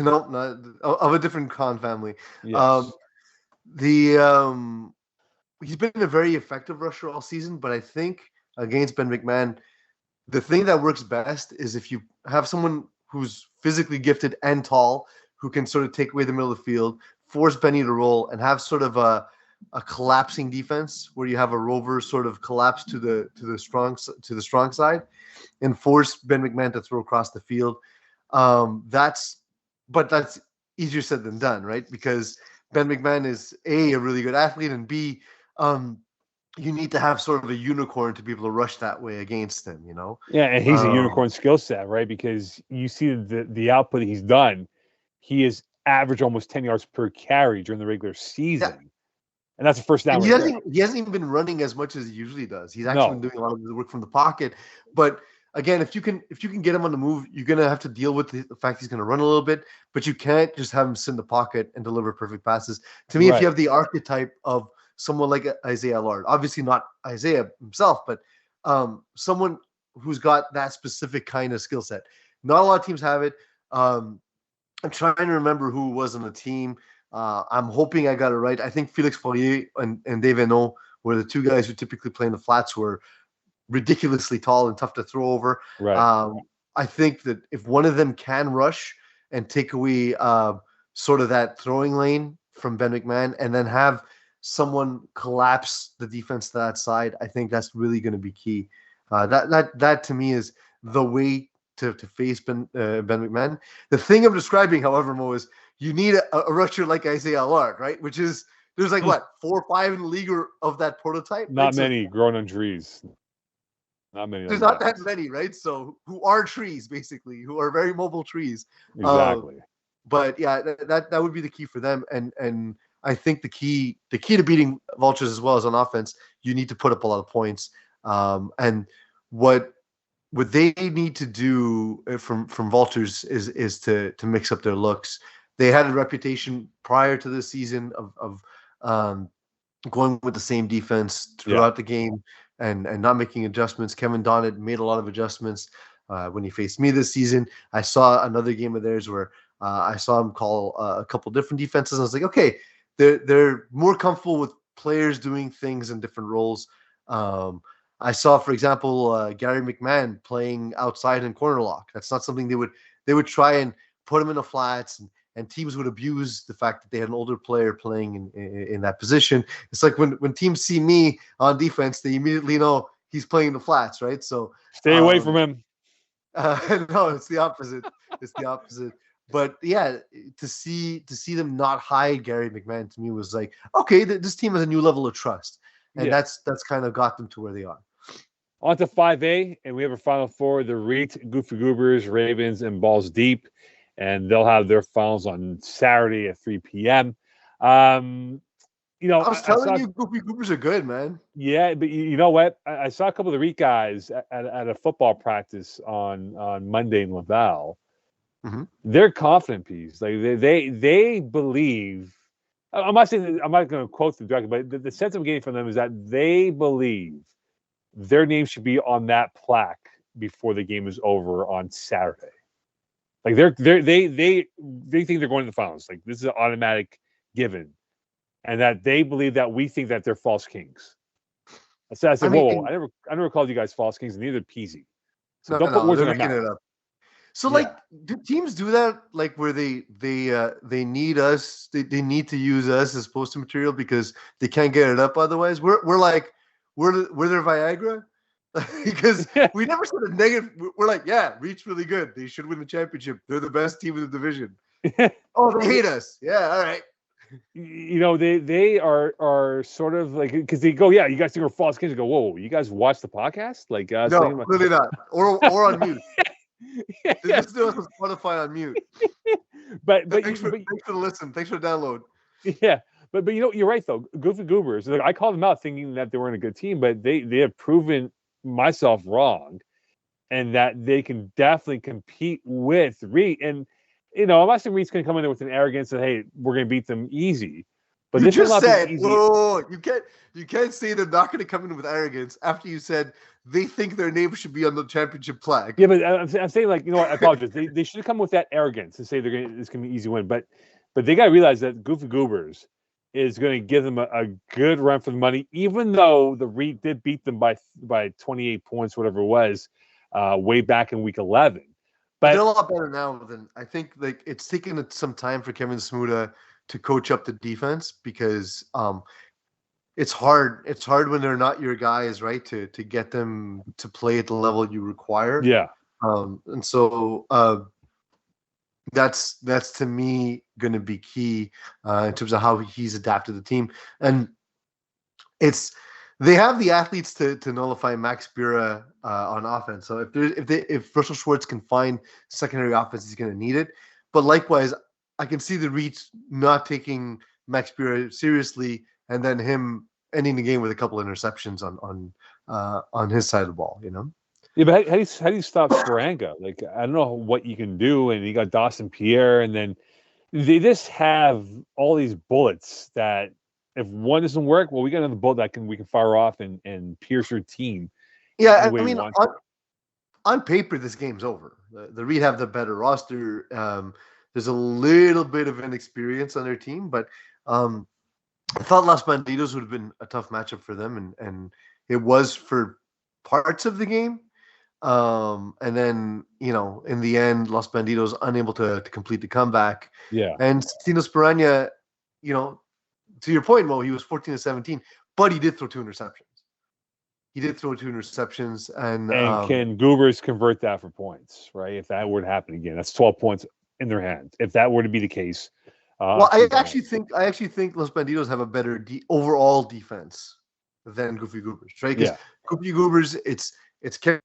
no, not of a different Khan family. Um, Yes. the He's been a very effective rusher all season, but I think against Ben McMahon, the thing that works best is if you have someone who's physically gifted and tall who can sort of take away the middle of the field, force Benny to roll, and have sort of a collapsing defense where you have a rover sort of collapse to the strong side and force Ben McMahon to throw across the field. That's but that's easier said than done, right? Because Ben McMahon is a really good athlete, and B, um, you need to have sort of a unicorn to be able to rush that way against him, you know? Yeah, and he's a Um, unicorn skill set, right? Because you see the output he's done. He is average almost 10 yards per carry during the regular yeah, season. And that's a first down and right there. he hasn't even been running as much as he usually does. He's actually been No. doing a lot of the work from the pocket. But again, if you can get him on the move, you're gonna have to deal with the fact he's gonna run a little bit, but you can't just have him sit in the pocket and deliver perfect passes. To me, if you Right. have the archetype of someone like Isaiah Lard, obviously not Isaiah himself, but someone who's got that specific kind of skill set. Not a lot of teams have it. I'm trying to remember who was on the team. I'm hoping I got it right. I think Felix Poirier and Dave Eno were the two guys who typically play in the flats, who are ridiculously tall and tough to throw over. Right. I think that if one of them can rush and take away sort of that throwing lane from Ben McMahon and then have someone collapse the defense to that side, I think that's really going to be key. That to me is the way to face Ben McMahon. The thing I'm describing, however, Mo, is you need a rusher like Isaiah Lark, right? Which is there's like what 4 or 5 in the league of that prototype, right? Not many growing on trees. Not many There's like not that many, right? So who are trees basically, who are very mobile trees. Exactly. But yeah, that would be the key for them. And I think the key to beating Vultures as well as on offense, you need to put up a lot of points. And what they need to do from Vultures is to mix up their looks. They had a reputation prior to this season of going with the same defense throughout the game and not making adjustments. Kevin Donnett made a lot of adjustments when he faced me this season. I saw another game of theirs where I saw him call a couple different defenses. I was like, okay, they're more comfortable with players doing things in different roles. I saw, for example, Gary McMahon playing outside in corner lock. That's not something they would try and put him in the flats, and teams would abuse the fact that they had an older player playing in that position. It's like when teams see me on defense, they immediately know he's playing in the flats, right? So Stay away from him. no, it's the opposite. It's the opposite. But yeah, to see them not hide Gary McMahon to me was like, okay, this team has a new level of trust, and that's kind of got them to where they are. On to 5A, and we have a Final Four: the Reet, Goofy Goobers, Ravens, and Balls Deep, and they'll have their finals on Saturday at 3 p.m. I was telling you, Goofy Goobers are good, man. Yeah, but you know what? I saw a couple of the Reet guys at a football practice on Monday in Laval. Mm-hmm. They're confident peas. Like they believe. I'm not going to quote them directly, but the sense I'm getting from them is that they believe their name should be on that plaque before the game is over on Saturday. Like they think they're going to the finals. Like this is an automatic given, and that they believe that we think that they're false kings. So I said, whoa, I never called you guys false kings, and neither Peasy. So don't put words in my mouth. So like, do teams do that? Like where they need us, they need to use us as poster material because they can't get it up otherwise. We're like we're their Viagra because we never said a negative. We're like, yeah, Reach's really good. They should win the championship. They're the best team in the division. Oh, they hate us. Yeah, all right. They are sort of like, because they go, yeah, you guys think we're false kings. They go, whoa, you guys watch the podcast? Like, no, really not, or on mute. Just do us on Spotify on mute. but thanks for the listen. Thanks for the download. Yeah, but you're right though. Goofy Goobers. Like, I called them out thinking that they weren't a good team, but they have proven myself wrong, and that they can definitely compete with Reet. And I'm not saying Reet's going to come in there with an arrogance that, hey, we're going to beat them easy. But You this will just not be said, easy. "Whoa, you can't say they're not going to come in with arrogance." After you said they think their name should be on the championship flag. Yeah, but I'm saying, like, you know what? I apologize. They should have come with that arrogance and say it's gonna be an easy win. But they got to realize that Goofy Goobers is going to give them a good run for the money, even though the REIT did beat them by 28 points, whatever it was, way back in week 11. But they're But a lot better now than I think. Like it's taken some time for Kevin Smuda to coach up the defense because it's hard. It's hard when they're not your guys, right? To get them to play at the level you require. yeah, And so that's to me going to be key in terms of how he's adapted the team. And they have the athletes to nullify Max Bura on offense. So if Russell Schwartz can find secondary offense, he's going to need it. But likewise, I can see the Reach not taking Max Bura seriously, and then him ending the game with a couple of interceptions on his side of the ball. You know. yeah. But how do you stop Svaranga? Like, I don't know what you can do. And you got Dawson Pierre, and then they just have all these bullets that if one doesn't work, well, we got another bullet that we can fire off and pierce your team. Yeah, I mean, on paper, this game's over. The Reed have the better roster. There's a little bit of inexperience on their team, but I thought Los Bandidos would have been a tough matchup for them, and it was for parts of the game. And then, in the end, Los Bandidos unable to complete the comeback. Yeah. And Tino Sparagna, to your point, Mo, he was 14-17, but he did throw 2 interceptions. And can Goobers convert that for points, right? If that were to happen again, that's 12 points in their hands. If that were to be the case. Well, I actually think Los Bandidos have a better overall defense than Goofy Goobers, right? Because Goofy Goobers, it's Kevin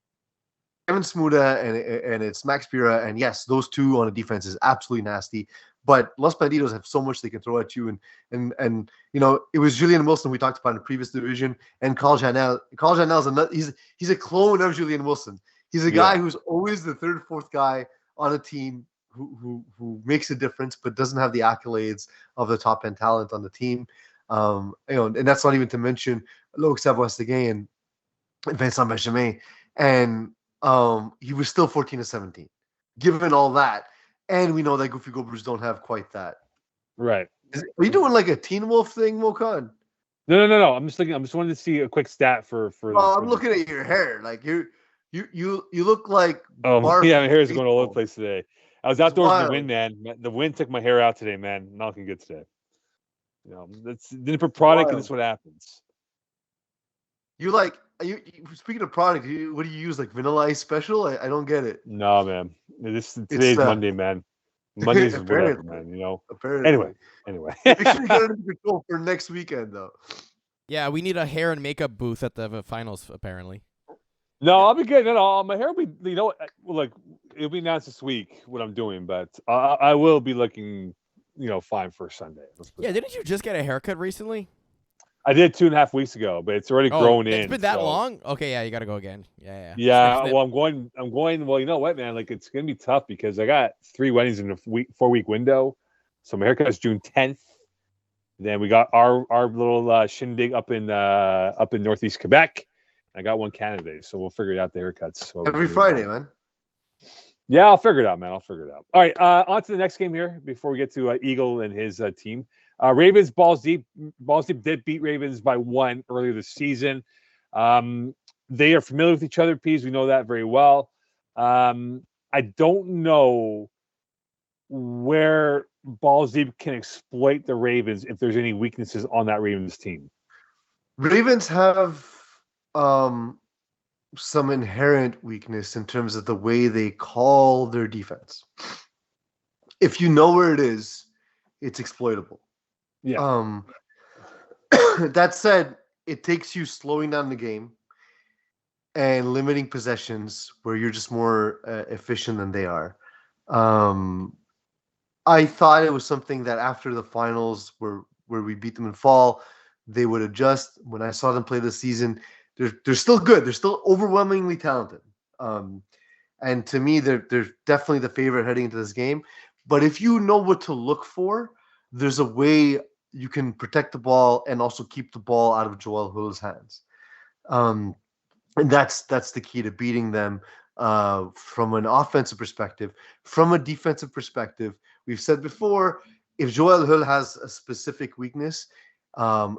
Smuda and it's Max Bura, and yes, those two on a defense is absolutely nasty. But Los Bandidos have so much they can throw at you, and it was Julian Wilson we talked about in the previous division, and Carl Janelle. Carl Janelle's he's a clone of Julian Wilson. He's a guy who's always the third, fourth guy on a team who makes a difference, but doesn't have the accolades of the top end talent on the team. And that's not even to mention Loic Savoie-Seguin and Vincent Benjamin, and he was still 14-17. Given all that. And we know that Goofy Goobers don't have quite that. Right. Are you doing like a Teen Wolf thing, Mokan? No. I'm just wanting to see a quick stat for. I'm looking at your hair. Like you look like. Oh yeah, my hair is going all over the place today. I was outdoors in the wind, man. The wind took my hair out today, man. Not looking good today. That's didn't put product, and that's what happens. Speaking of product, what do you use? Like Vanilla Ice Special? I don't get it. No, man. Today's Monday, man. Monday's whatever, man. Apparently. Anyway. Make sure you get it under control for next weekend, though. Yeah, we need a hair and makeup booth at the finals, apparently. No, I'll be good. No, my hair will be. Like it'll be announced this week what I'm doing, but I will be looking, fine for Sunday. Yeah, didn't you just get a haircut recently? I did 2.5 weeks ago, but it's already grown in. It's been that long? Okay, yeah, you got to go again. Yeah. Yeah, well, I'm going. Well, you know what, man? Like, it's gonna be tough because I got 3 weddings in a 4-week window. So my haircut is June 10th. Then we got our little shindig up in Northeast Quebec. I got one Canada, so we'll figure it out. The haircuts every Friday, man. Yeah, I'll figure it out, man. All right, on to the next game here before we get to Eagle and his team. Ravens Balls Deep did beat Ravens by 1 earlier this season. They are familiar with each other, Pease. We know that very well. I don't know where Balls Deep can exploit the Ravens if there's any weaknesses on that Ravens team. Ravens have some inherent weakness in terms of the way they call their defense. If you know where it is, it's exploitable. Yeah. That said, it takes you slowing down the game and limiting possessions where you're just more efficient than they are. I thought it was something that after the finals where we beat them in fall, they would adjust. When I saw them play this season, they're still good. They're still overwhelmingly talented. And to me, they're definitely the favorite heading into this game. But if you know what to look for, there's a way you can protect the ball and also keep the ball out of Joel Hull's hands. And that's the key to beating them from an offensive perspective. From a defensive perspective, we've said before, if Joel Hull has a specific weakness,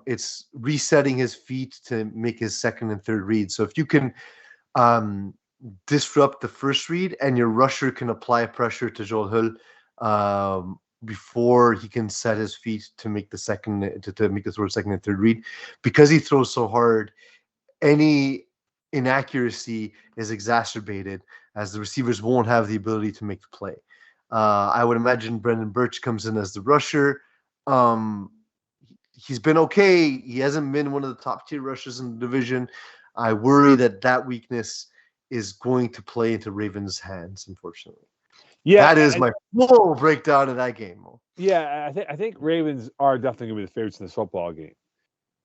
it's resetting his feet to make his second and third read. So if you can disrupt the first read and your rusher can apply pressure to Joel Hull before he can set his feet to make the second to make the sort of second and third read, because he throws so hard, any inaccuracy is exacerbated as the receivers won't have the ability to make the play. I would imagine Brendan Birch comes in as the rusher. He's been okay. He hasn't been one of the top tier rushers in the division. I worry that weakness is going to play into Ravens' hands, unfortunately. Yeah, that is my full breakdown of that game. Yeah, I think Ravens are definitely going to be the favorites in this football game.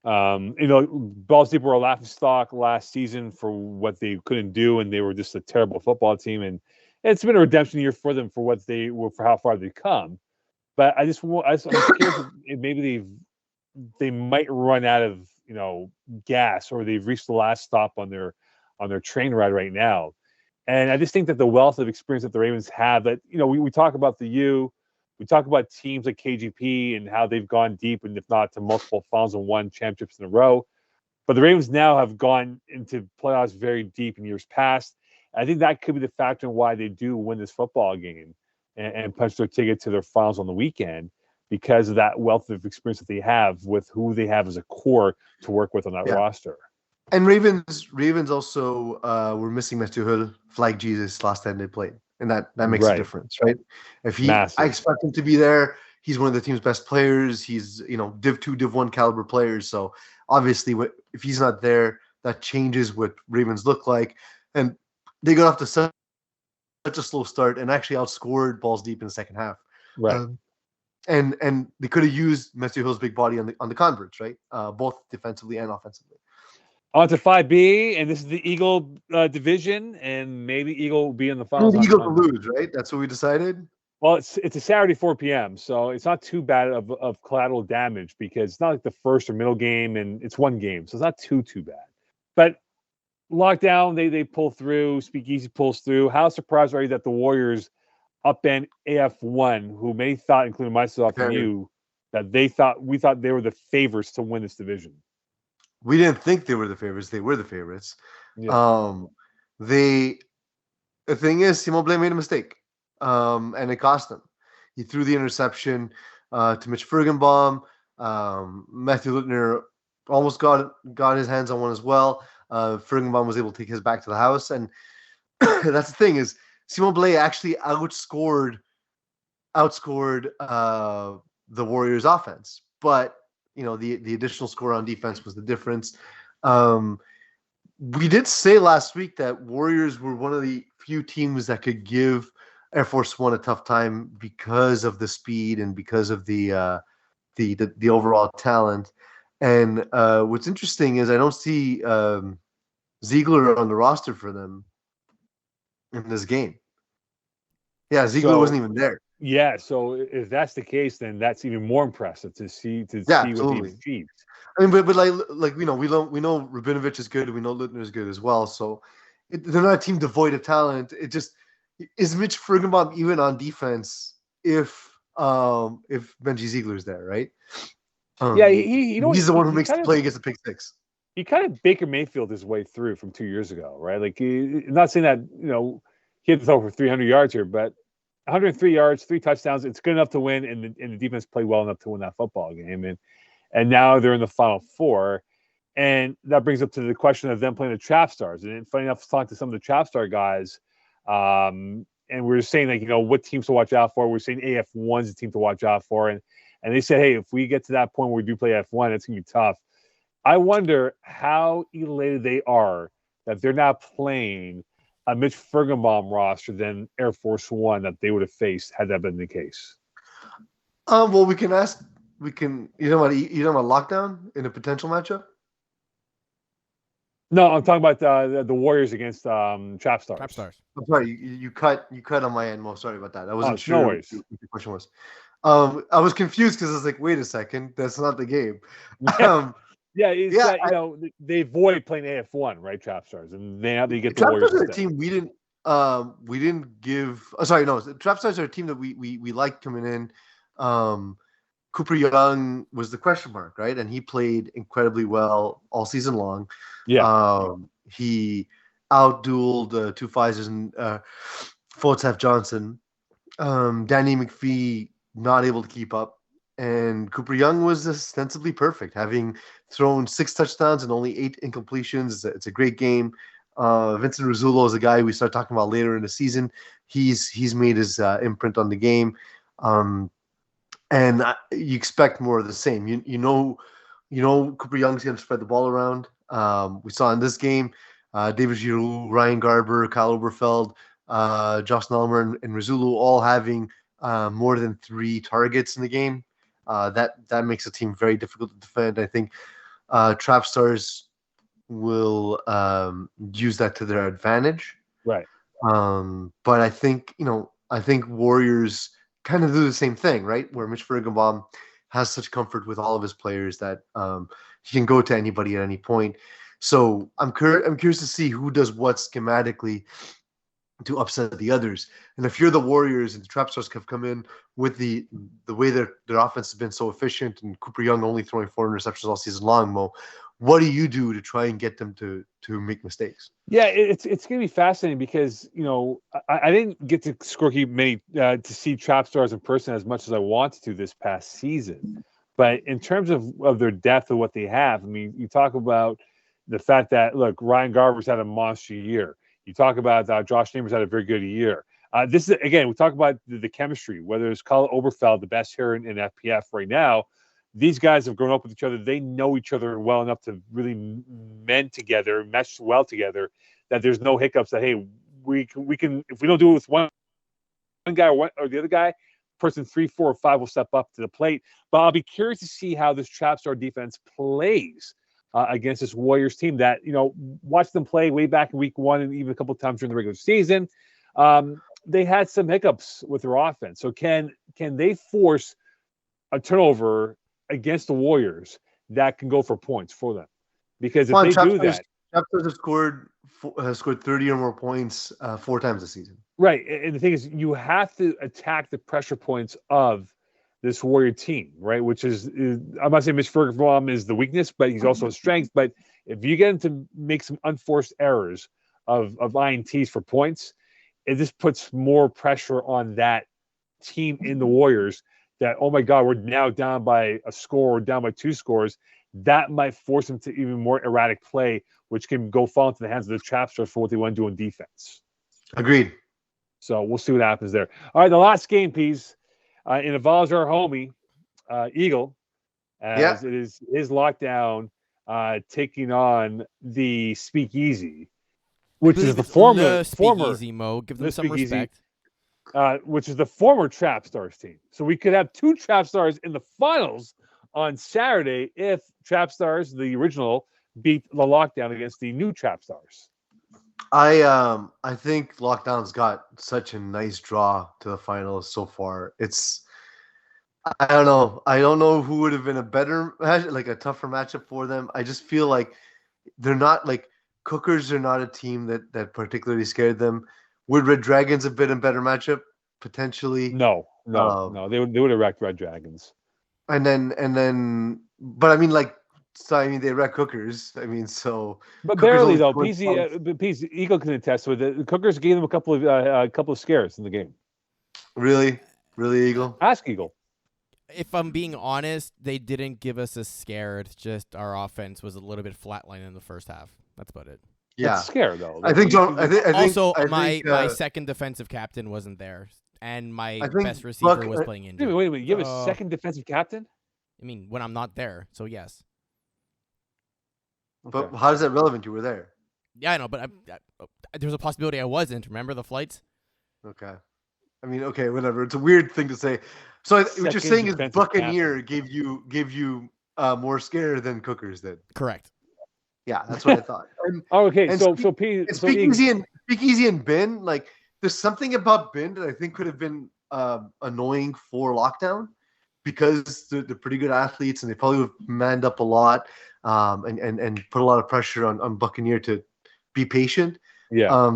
Balls Deep were a laughing stock last season for what they couldn't do, and they were just a terrible football team. And it's been a redemption year for them for what they were, for how far they've come. But I'm curious if maybe they might run out of gas, or they've reached the last stop on their train ride right now. And I just think that the wealth of experience that the Ravens have, that we talk about we talk about teams like KGP and how they've gone deep, and if not to multiple finals and won championships in a row. But the Ravens now have gone into playoffs very deep in years past. I think that could be the factor in why they do win this football game and punch their ticket to their finals on the weekend, because of that wealth of experience that they have with who they have as a core to work with on that roster. And Ravens also were missing Matthew Hull, Flag Jesus, last time they played. And that makes a difference, right? I expect him to be there. He's one of the team's best players. He's, Div 2, Div 1 caliber players. So obviously if he's not there, that changes what Ravens look like. And they got off to such a slow start and actually outscored Balls Deep in the second half. Right. And they could have used Matthew Hill's big body on the converts, right? Both defensively and offensively. On to 5B, and this is the Eagle division, and maybe Eagle will be in the finals. Eagle to lose, right? That's what we decided. Well, it's a Saturday 4 p.m., so it's not too bad of collateral damage, because it's not like the first or middle game, and it's one game, so it's not too bad. But lockdown, they pull through. Speakeasy pulls through. How surprised are you that the Warriors upend AF1, who many thought, including myself and you, that we thought they were the favorites to win this division? We didn't think they were the favorites. They were the favorites. Yeah. The thing is, Simon Blais made a mistake, and it cost him. He threw the interception to Mitch Furgenbaum. Matthew Littner almost got his hands on one as well. Furgenbaum was able to take his back to the house, and that's the thing is, Simon Blais actually outscored the Warriors' offense, but the additional score on defense was the difference. We did say last week that Warriors were one of the few teams that could give Air Force One a tough time because of the speed and because of the overall talent. And what's interesting is I don't see Ziegler on the roster for them in this game. Yeah, Ziegler wasn't even there. Yeah, so if that's the case, then that's even more impressive to see what they've achieved. I mean, but like we know Rabinovich is good, we know Littner is good as well. So they're not a team devoid of talent. It just is Mitch Furgenbaum even on defense if Benji Ziegler's there, right? He's the one who makes the play against the pick six. He kind of Baker Mayfield his way through from 2 years ago, right? Like, not saying that he had to throw for 300 yards here, but 103 yards, 3 touchdowns. It's good enough to win, and the defense played well enough to win that football game. And now they're in the Final Four, and that brings up to the question of them playing the Trap Stars. And funny enough, talking to some of the Trap Star guys, and we were saying what teams to watch out for. We're saying AF1's a team to watch out for, and they said, hey, if we get to that point where we do play F1, it's gonna be tough. I wonder how elated they are that they're not playing a Mitch Furgenbaum roster than Air Force One that they would have faced had that been the case. Well, we can ask. You know about lockdown in a potential matchup? No, I'm talking about the Warriors against Trap Stars. Trap Stars. I'm sorry, you cut on my end. Well, sorry about that. I wasn't sure no worries. what the question was. I was confused because I was like, wait a second, that's not the game. Um, Yeah, it's yeah, that they avoid playing AF1, right? Trap Stars, and now they get the Trap Warriors Stars are a instead. team we didn't give. Oh, sorry, no, Trap Stars are a team that we liked coming in. Cooper Young was the question mark, right? And he played incredibly well all season long. Yeah, He outdueled two Pfizer's and Fotzef Johnson. Danny McPhee not able to keep up. And Cooper Young was ostensibly perfect, having thrown 6 touchdowns and only 8 incompletions. It's a great game. Vincent Rizzulo is a guy we start talking about later in the season. He's made his imprint on the game, and you expect more of the same. You know Cooper Young's going to spread the ball around. We saw in this game, David Giroux, Ryan Garber, Kyle Oberfeld, Josh Nelmer, and Rizzulo all having more than 3 targets in the game. That makes a team very difficult to defend. I think Trap Stars will use that to their advantage. right. But I think Warriors kind of do the same thing, right? Where Mitch Furgenbaum has such comfort with all of his players that he can go to anybody at any point. So I'm curious to see who does what schematically to upset the others. And if you're the Warriors and the Trap Stars have come in with the way their offense has been so efficient, and Cooper Young only throwing 4 interceptions all season long, Mo, what do you do to try and get them to make mistakes? Yeah, it's going to be fascinating because I didn't get to Skorky many to see Trap Stars in person as much as I wanted to this past season. But in terms of their depth of what they have, I mean, you talk about the fact that look, Ryan Garber's had a monster year. You talk about Josh Neighbors had a very good year. This is again, we talk about the chemistry. Whether it's Kyle Oberfeld, the best here in FPF right now. These guys have grown up with each other. They know each other well enough to really mend together, mesh well together. That there's no hiccups. That hey, we can if we don't do it with one guy or the other guy, person 3, 4, or 5 will step up to the plate. But I'll be curious to see how this Trap Star defense plays against this Warriors team. That watched them play way back in week 1 and even a couple of times during the regular season. They had some hiccups with their offense. So can they force a turnover against the Warriors that can go for points for them? Because if they do that, Trap Stars has scored 30 or more points 4 times this season. Right. And the thing is, you have to attack the pressure points of this Warrior team, right? Which is I'm not saying Mitch Furgenbaum is the weakness, but he's also a strength. But if you get him to make some unforced errors of INTs for points, it just puts more pressure on that team in the Warriors that, oh my God, we're now down by a score or down by 2 scores. That might force them to even more erratic play, which can go fall into the hands of the Trap Stars for what they want to do in defense. Agreed. So we'll see what happens there. All right, the last game piece. It involves our homie, Eagle, as it is lockdown taking on the Speakeasy, which is the former Speakeasy, Mo. Give them some respect. Which is the former Trap Stars team. So we could have 2 Trap Stars in the finals on Saturday if Trap Stars, the original, beat the lockdown against the new Trap Stars. I think Lockdown's got such a nice draw to the finals so far. I don't know. I don't know who would have been a better match, like a tougher matchup for them. I just feel like they're not like Cookers are not a team that particularly scared them. Would Red Dragons have been a better matchup? Potentially. No. They would have wrecked Red Dragons. And then but I mean they wreck Cookers. I mean, so. But barely though. PC Eagle can attest with it. The Cookers gave them a couple of scares in the game. Really, Eagle. Ask Eagle. If I'm being honest, they didn't give us a scare. It's just our offense was a little bit flatline in the first half. That's about it. Yeah, it's scare though. I think. My second defensive captain wasn't there, and my best receiver was playing injured. Wait a minute. You have a second defensive captain? I mean, when I'm not there, so yes. But how is that relevant? You were there. Yeah, I know, but there's a possibility I wasn't. Remember the flights? Okay. I mean, okay, whatever. It's a weird thing to say. So what you're saying is Buccaneer gave you more scare than Cookers did. Correct. Yeah, that's what I thought. Speakeasy and Bin, like there's something about Bin that I think could have been annoying for lockdown because they're pretty good athletes and they probably have manned up a lot and put a lot of pressure on Buccaneer to be patient. Yeah.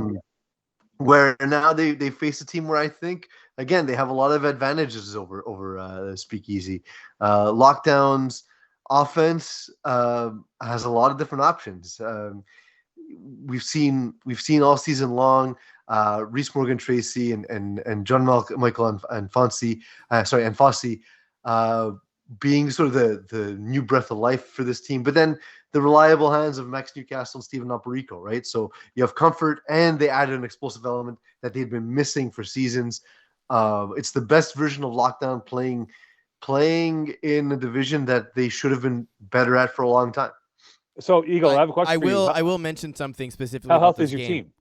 Where now they face a team where I think again they have a lot of advantages over Speakeasy. Lockdown's offense has a lot of different options. We've seen all season long Reese Morgan Tracy and John Michael and Fonzie, and Fossey being sort of the new breath of life for this team. But then the reliable hands of Max Newcastle and Steven Operico, right? So you have comfort, and they added an explosive element that they'd been missing for seasons. It's the best version of Lockdown playing in a division that they should have been better at for a long time. So, Eagle, I have a question for you. I will mention something specifically. How about healthy this is your game. team?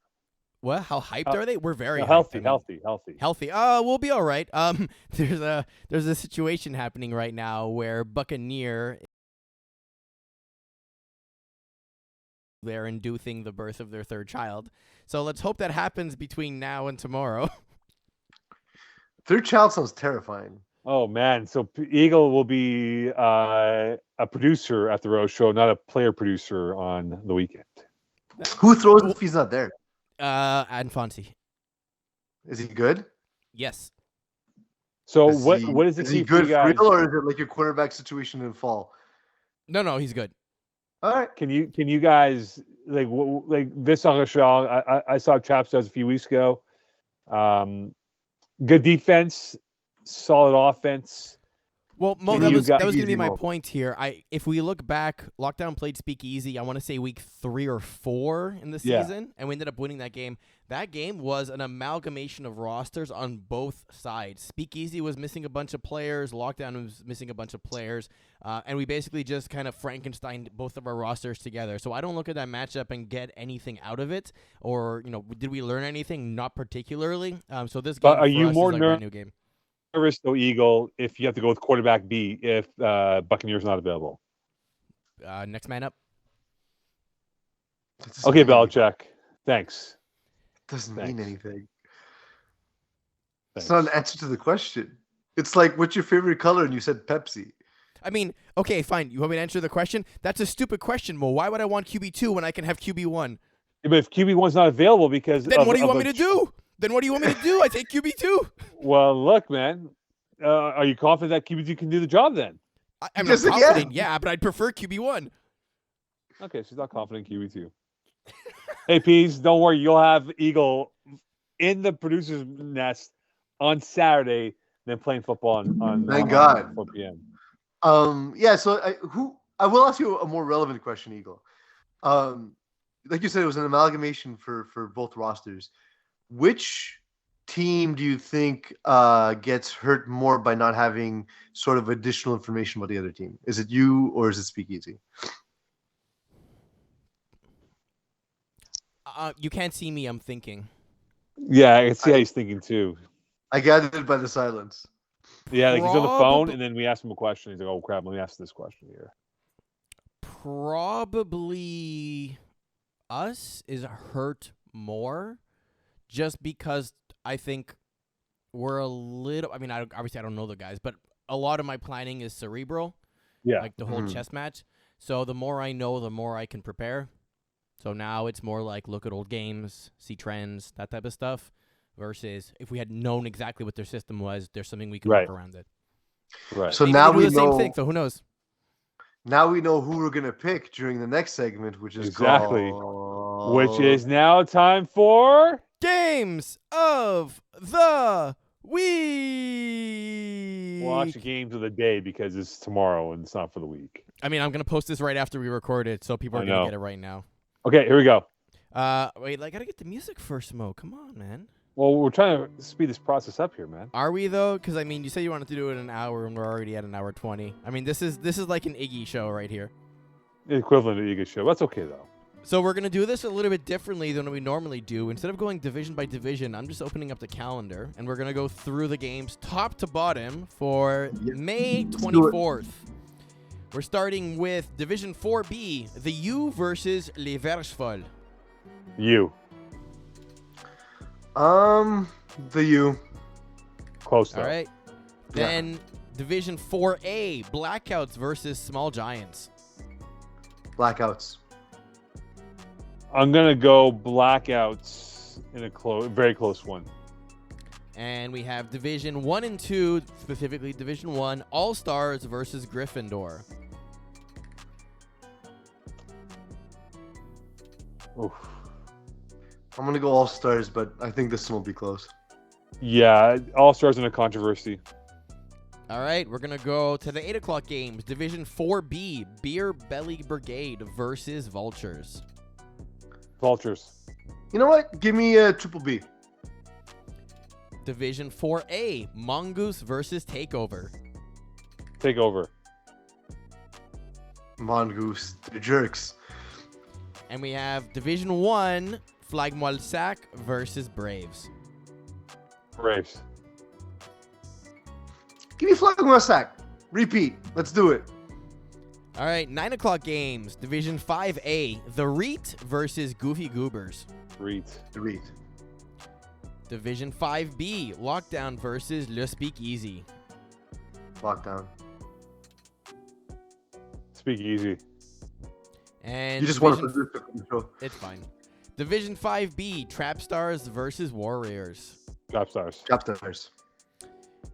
What? How hyped are they? We're very healthy, hyped. I mean, healthy. We'll be all right. There's a situation happening right now where Buccaneer they're inducing the birth of their third child. So let's hope that happens between now and tomorrow. Third child sounds terrifying. Oh man! So Eagle will be a producer at the Rose Show, not a player producer on the weekend. Who throws if he's not there? And Fonzie. Is he good? Yes. So what is the key he good for you guys? for real, or is it like your quarterback situation in fall? No, he's good. All right. Can you guys like this on the show? I saw Chaps does a few weeks ago. Good defense, solid offense. Well, Mo, that was going to be my Mo. point here. If we look back, Lockdown played Speakeasy, I want to say week 3 or 4 in the season, and we ended up winning that game. That game was an amalgamation of rosters on both sides. Speakeasy was missing a bunch of players, Lockdown was missing a bunch of players, and we basically just kind of Frankensteined both of our rosters together. So I don't look at that matchup and get anything out of it, or did we learn anything? Not particularly. So this game are you more is like a brand new game. Nervous though, Eagle, if you have to go with quarterback B if Buccaneers not available? Next man up. Okay, Belichick. Thanks. Doesn't mean anything. Thanks. It's not an answer to the question. It's like, what's your favorite color? And you said Pepsi. I mean, okay, fine. You want me to answer the question? That's a stupid question, Mo. Why would I want QB2 when I can have QB1? Yeah, but if QB1's not available because then what do you want me to do? Then what do you want me to do? I take QB2. Well, look, man. Are you confident that QB2 can do the job then? I'm not confident, yeah, but I'd prefer QB1. Okay, she's not confident in QB2. Hey, Peas, don't worry. You'll have Eagle in the producer's nest on Saturday, then playing football on Thank God. 4 p.m. Yeah, so I will ask you a more relevant question, Eagle. Like you said, it was an amalgamation for both rosters. Which team do you think gets hurt more by not having sort of additional information about the other team? Is it you or is it Speakeasy? You can't see me. I'm thinking. Yeah, I can see how he's thinking too. I gathered by the silence. Yeah, like he's on the phone, and then we ask him a question. He's like, "Oh crap, let me ask this question here." Probably us is hurt more, just because I think we're a little. I mean, obviously I don't know the guys, but a lot of my planning is cerebral. Yeah, like the whole chess match. So the more I know, the more I can prepare. So now it's more like look at old games, see trends, that type of stuff, versus if we had known exactly what their system was, there's something we can work around it. Right. So Maybe now we we do the know. same thing. So who knows? Now we know who we're gonna pick during the next segment, which is called... which is now time for Games of the Week. Watch the games of the day because it's tomorrow and it's not for the week. I mean, I'm gonna post this right after we record it, so people are gonna get it right now. Okay, here we go. Wait, I gotta get the music first, Mo. Come on, man. Well, we're trying to speed this process up here, man. Are we though? Because I mean, you said you wanted to do it in an hour, and we're already at an hour 20. I mean, this is like an Iggy show right here. The equivalent of Iggy show. That's okay though. So we're gonna do this a little bit differently than we normally do. Instead of going division by division, I'm just opening up the calendar, and we're gonna go through the games top to bottom for May 24th. We're starting with Division 4B, the U versus Les Versfol. You. The U. Close though. All right. Then Division 4A, Blackouts versus Small Giants. Blackouts. I'm gonna go Blackouts in a very close one. And we have Division 1 and 2, specifically Division 1, All-Stars versus Gryffindor. Oof. I'm going to go All-Stars, but I think this one will be close. Yeah, All Stars in a controversy. All right, we're going to go to the 8 o'clock games. Division 4B, Beer Belly Brigade versus Vultures. Vultures. You know what? Give me a Triple B. Division 4A, Mongoose versus Takeover. Take over. Mongoose. The jerks. And we have Division 1, Flagmoilsac versus Braves. Braves. Give me Flagmoilsac. Repeat. Let's do it. All right, 9 o'clock games. Division 5A, The Reet versus Goofy Goobers. Reed. The Reed. Division 5B, Lockdown versus Le Speakeasy. Lockdown. Speak easy. And You just want to Division- produce the show. It's fine. Division 5B, Trap Stars versus Warriors. Top Stars. Capstars.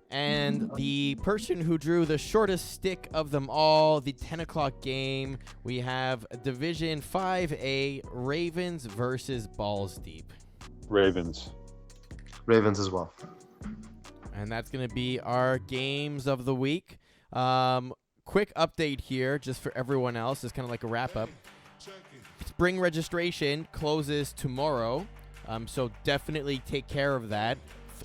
And the person who drew the shortest stick of them all, the 10 o'clock game, we have Division 5A, Ravens versus Balls Deep. Ravens. Ravens as well. And that's going to be our games of the week. Quick update here, just for everyone else. It's kind of like a wrap-up. Spring registration closes tomorrow, so definitely take care of that.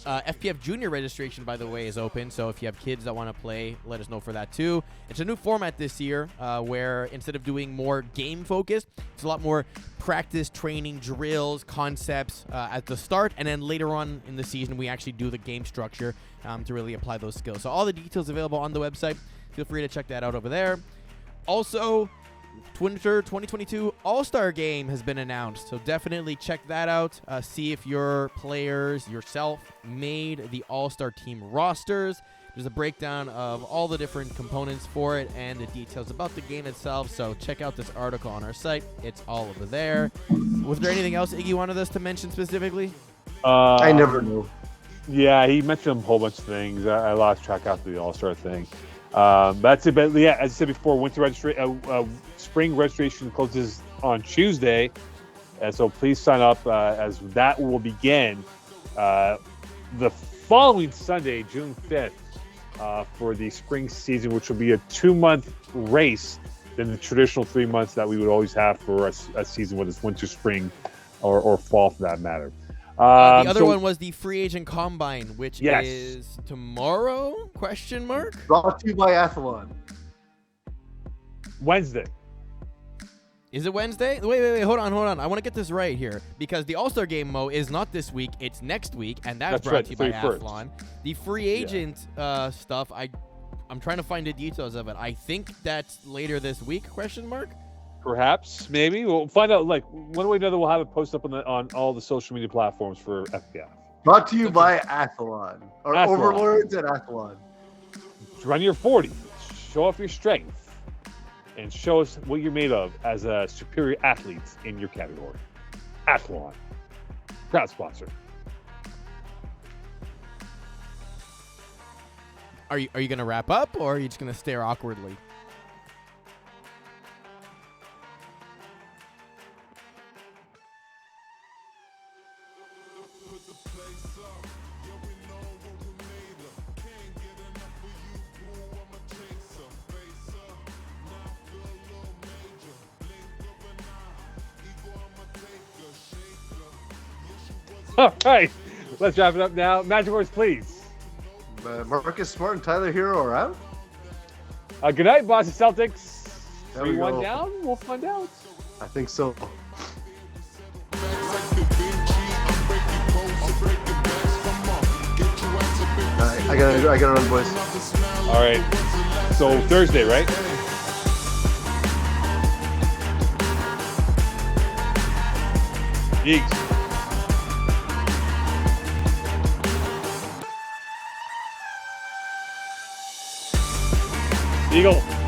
FPF Junior registration, by the way, is open, so if you have kids that want to play, let us know for that too. It's a new format this year where instead of doing more game-focused, it's a lot more practice, training, drills, concepts at the start, and then later on in the season, we actually do the game structure to really apply those skills. So all the details available on the website. Feel free to check that out over there. Also, Winter 2022 All-Star Game has been announced, so definitely check that out. See if your players, yourself, made the All-Star team rosters. There's a breakdown of all the different components for it and the details about the game itself, so check out this article on our site. It's all over there. Was there anything else Iggy wanted us to mention specifically? I never knew. Yeah, he mentioned a whole bunch of things. I lost track after the All-Star thing. That's it. But yeah, as I said before, spring registration closes on Tuesday, and so please sign up as that will begin the following Sunday, June 5th, for the spring season, which will be a 2-month race than the traditional 3 months that we would always have for a season, whether it's winter, spring, or fall for that matter. The other one was the Free Agent Combine, which is tomorrow, question mark? Brought to you by Athlon. Wednesday. Is it Wednesday? Wait, hold on. I want to get this right here, because the All-Star Game, Mo, is not this week, it's next week, and that's brought to you by 31st. Athlon. The free agent stuff, I'm trying to find the details of it. I think that's later this week, question mark? Perhaps, maybe we'll find out. Like one way or another, we'll have it posted up on all the social media platforms for FPF. Brought to you by Athlon. Or Athlon. Overlords at Athlon. Run your 40, show off your strength, and show us what you're made of as a superior athlete in your category. Athlon, proud sponsor. Are you gonna wrap up, or are you just gonna stare awkwardly? All right, let's wrap it up now. Magic words, please. Marcus Smart and Tyler Hero are out. Good night, Boston Celtics. There we 3-1 go. down. We'll find out. I think so. I gotta run, boys. All right. So Thursday, right? Geeks. Eagle.